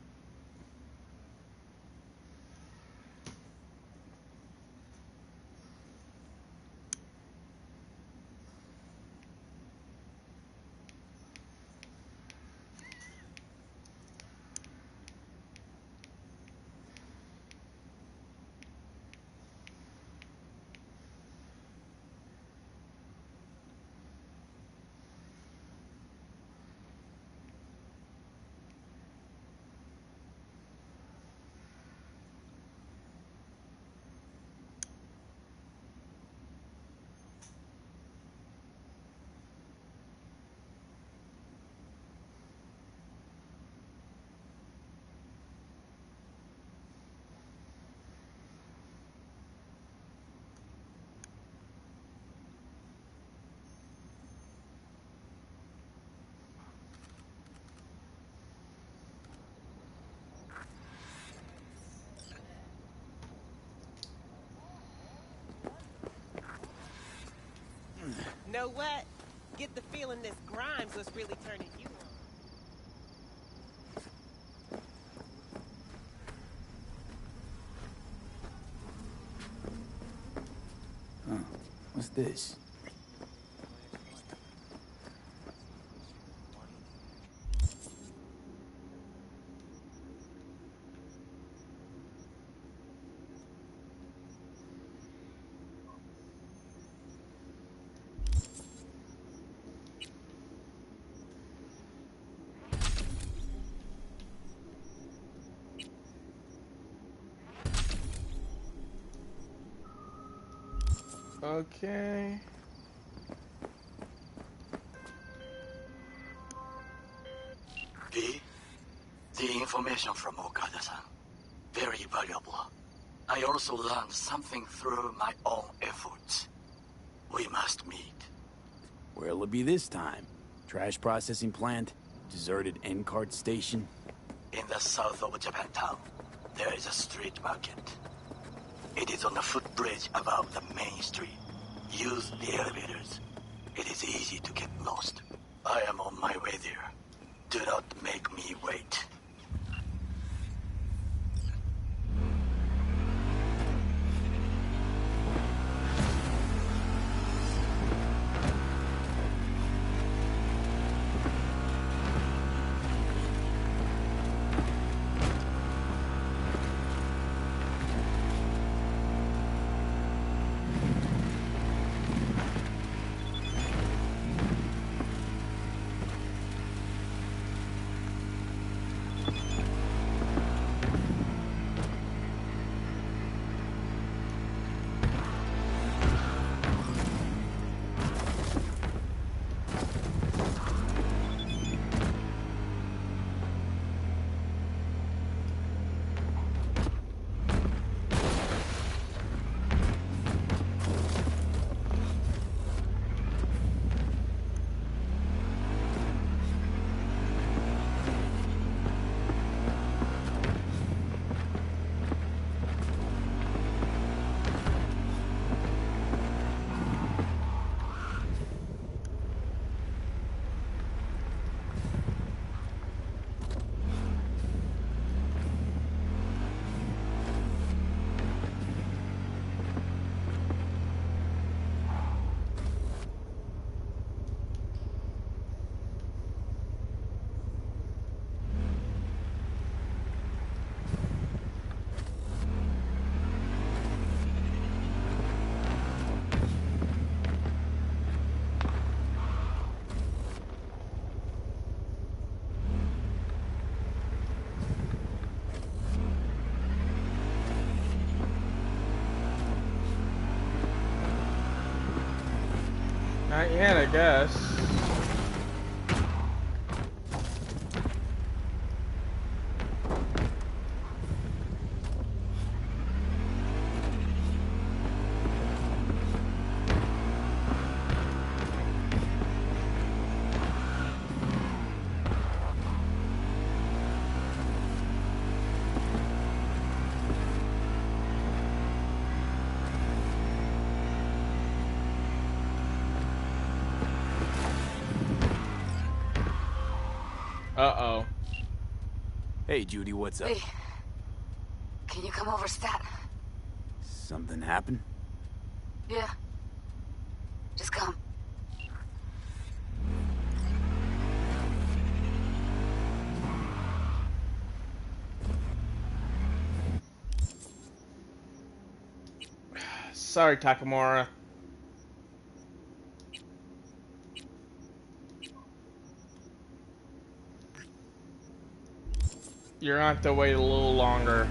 Know what? Get the feeling this Grimes was really turning you on. Huh. What's this? Okay. B? The information from Okada-san. Very valuable. I also learned something through my own efforts. We must meet. Where'll it be this time? Trash processing plant? Deserted end cart station? In the south of Japantown, there is a street market. It is on the footbridge above the main street. Use the elevators. It is easy to get lost. I am on my way there. Do not make me wait. Not yet, I guess. Uh-oh. Hey, Judy, what's up? Lee, can you come over stat? Something happened? Yeah. Just come. Sorry, Takamura. You're gonna have to wait a little longer.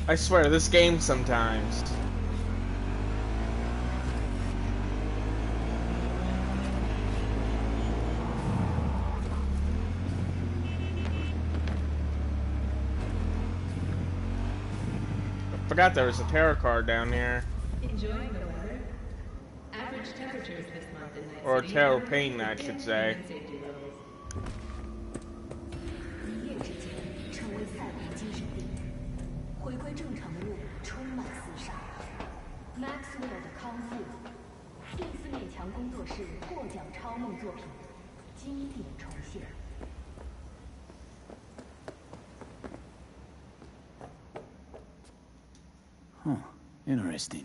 I swear, this game sometimes. I forgot there was a tarot card down here. Enjoying the weather? Average temperatures this month in Night Or City tarot are pain, I should say. safety levels. 一夜之间成为赛博精神病，回归正常的路充满厮杀。Maxwell 的康复，第四面墙工作室获奖超梦作品经典重现。Huh. Interesting.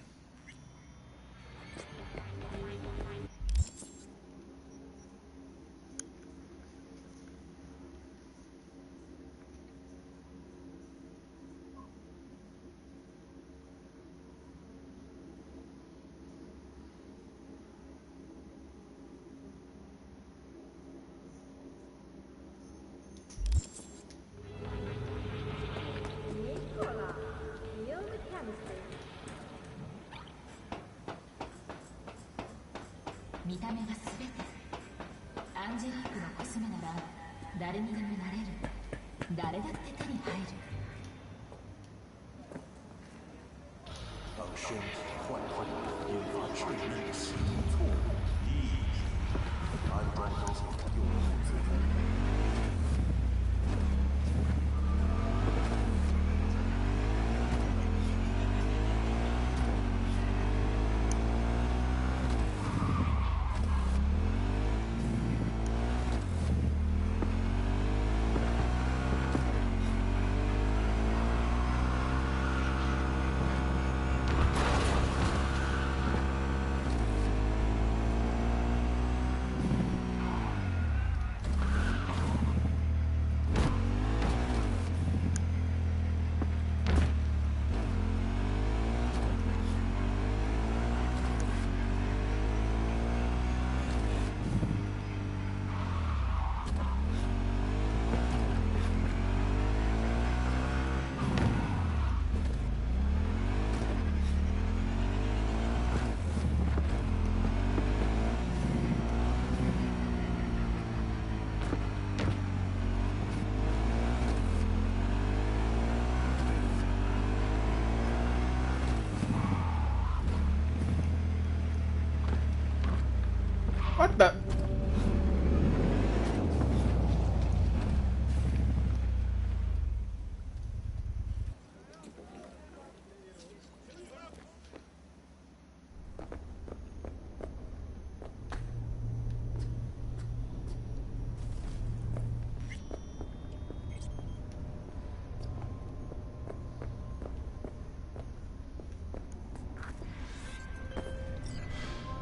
What the?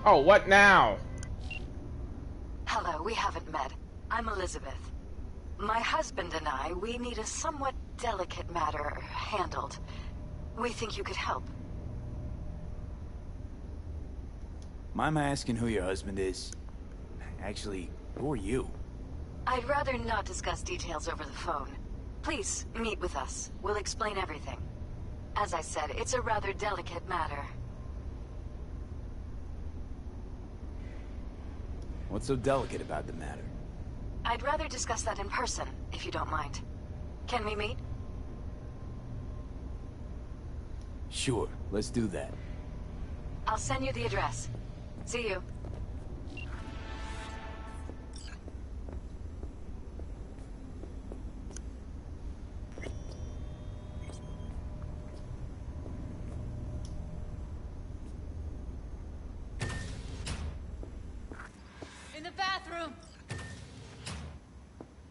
Oh, what now? Hello, we haven't met. I'm Elizabeth. My husband and I, we need a somewhat delicate matter handled. We think you could help. Mind my asking who your husband is? Actually, who are you? I'd rather not discuss details over the phone. Please, meet with us. We'll explain everything. As I said, it's a rather delicate matter. What's so delicate about the matter? I'd rather discuss that in person, if you don't mind. Can we meet? Sure, let's do that. I'll send you the address. See you. In the bathroom.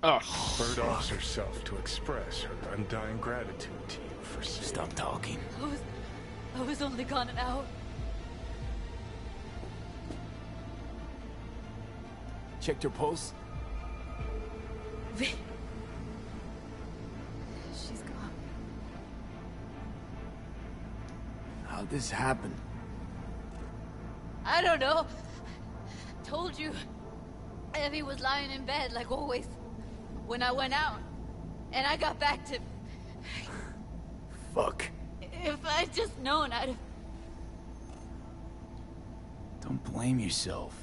Oh, Bird offers herself to express her undying gratitude to you for saving. Stop talking. I was only gone an hour. Checked her pulse? She's gone. How'd this happen? I don't know. Told you. Evie was lying in bed like always. When I went out. And I got back to... Fuck. If I'd just known, I'd have... Don't blame yourself.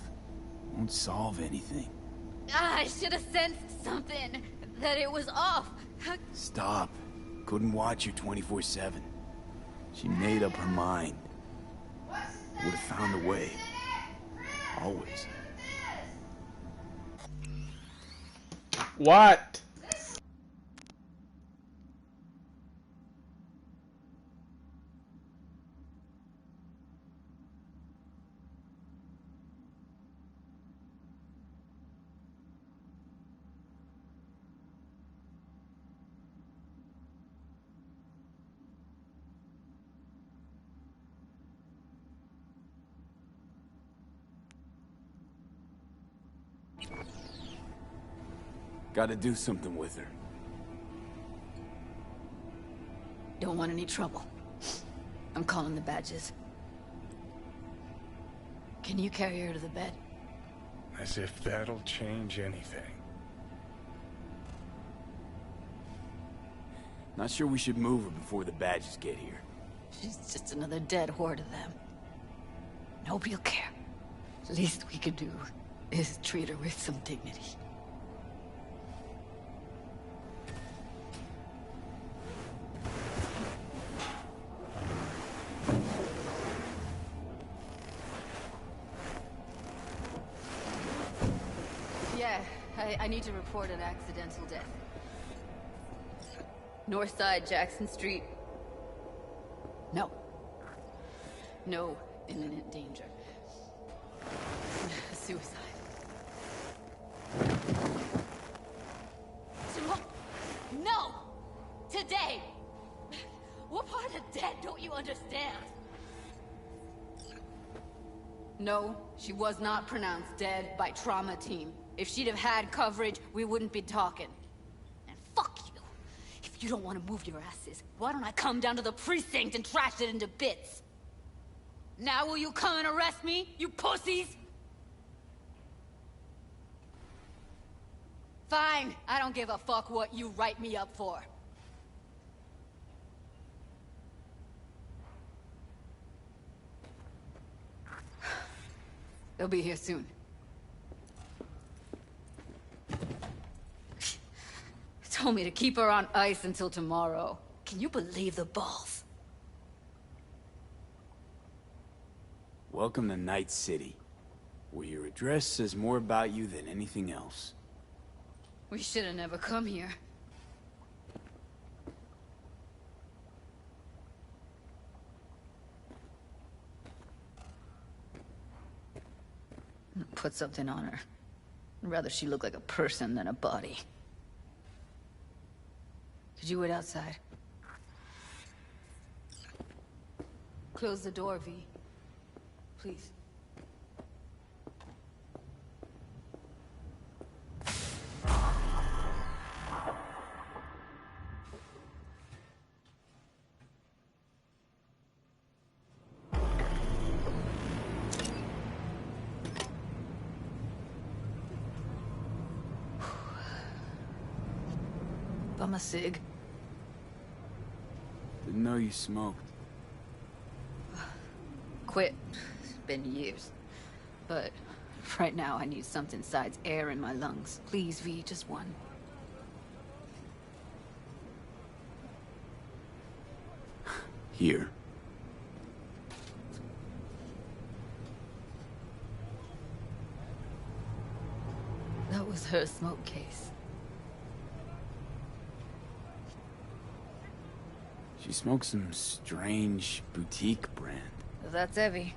Won't solve anything. I should have sensed something. That it was off. Stop. Couldn't watch her 24/7. She made up her mind. Would have found a way. Always. what? Gotta do something with her. Don't want any trouble. I'm calling the badges. Can you carry her to the bed? As if that'll change anything. Not sure we should move her before the badges get here. She's just another dead whore to them. Nobody'll care. Least we could do is treat her with some dignity. Yeah, I need to report an accidental death. North side, Jackson Street. No. No imminent danger. Suicide. No! Today! What part of dead don't you understand? No, she was not pronounced dead by trauma team. If she'd have had coverage, we wouldn't be talking. And fuck you. If you don't want to move your asses, why don't I come down to the precinct and trash it into bits? Now will you come and arrest me, you pussies? Fine, I don't give a fuck what you write me up for. They'll be here soon. Told me to keep her on ice until tomorrow. Can you believe the balls? Welcome to Night City, where your address says more about you than anything else. We should have never come here. Put something on her. I'd rather she look like a person than a body. Could you wait outside? Close the door, V. Please. Bum a cig. Didn't know you smoked. Quit. It's been years. But right now I need something besides air in my lungs. Please, V, just one. Here. That was her smoke case. She smokes some strange boutique brand. That's Evie.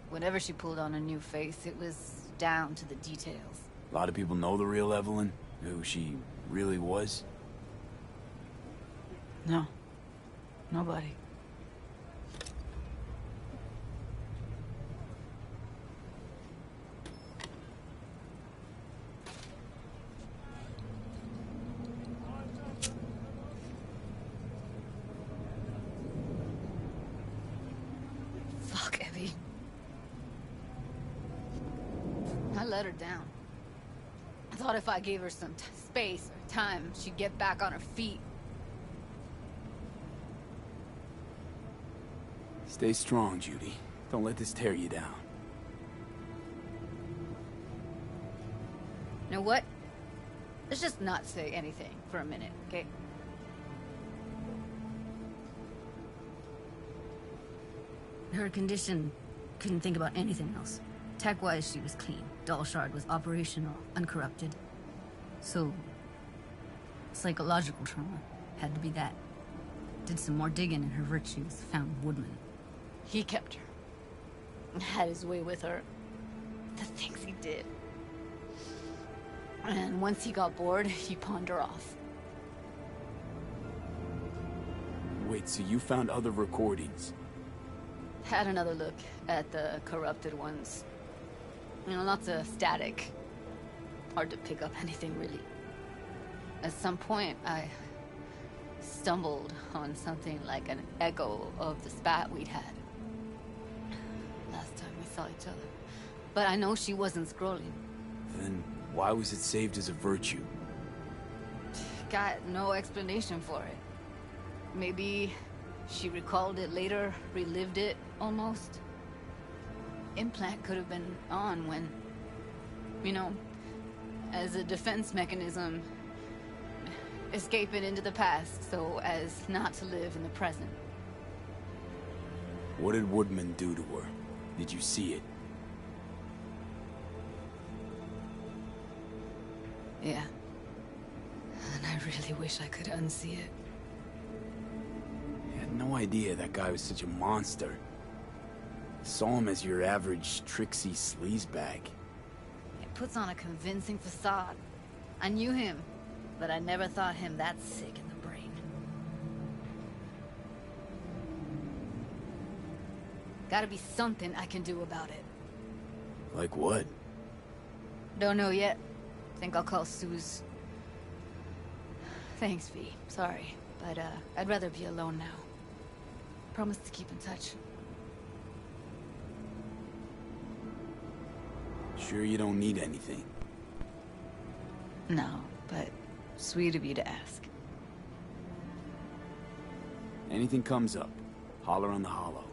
Whenever she pulled on a new face, it was down to the details. A lot of people know the real Evelyn, who she really was. No. Nobody. Fuck, Evie. I let her down. I thought if I gave her some space or time, she'd get back on her feet. Stay strong, Judy. Don't let this tear you down. You know what? Let's just not say anything for a minute, okay? Her condition, couldn't think about anything else. Tech-wise, she was clean. Doll shard was operational, uncorrupted. So, psychological trauma had to be that. Did some more digging in her virtues, found Woodman. He kept her. Had his way with her. The things he did. And once he got bored, he pawned her off. Wait, so you found other recordings? Had another look at the corrupted ones. You know, lots of static. hard to pick up anything, really. At some point, I stumbled on something like an echo of the spat we'd had last time we saw each other. But I know she wasn't scrolling. Then why was it saved as a virtue? Got no explanation for it. Maybe she recalled it later, relived it, almost. Implant could have been on when, you know, as a defense mechanism, escape it into the past so as not to live in the present. What did Woodman do to her? Did you see it? Yeah. And I really wish I could unsee it. I had no idea that guy was such a monster. Saw him as your average tricksy sleazebag. It puts on a convincing facade. I knew him, but I never thought him that sick in the brain. Gotta be something I can do about it. Like what? Don't know yet. Think I'll call Suze. Thanks, V. Sorry, but I'd rather be alone now. Promise to keep in touch. Sure you don't need anything? No, but sweet of you to ask. Anything comes up, holler on the holo.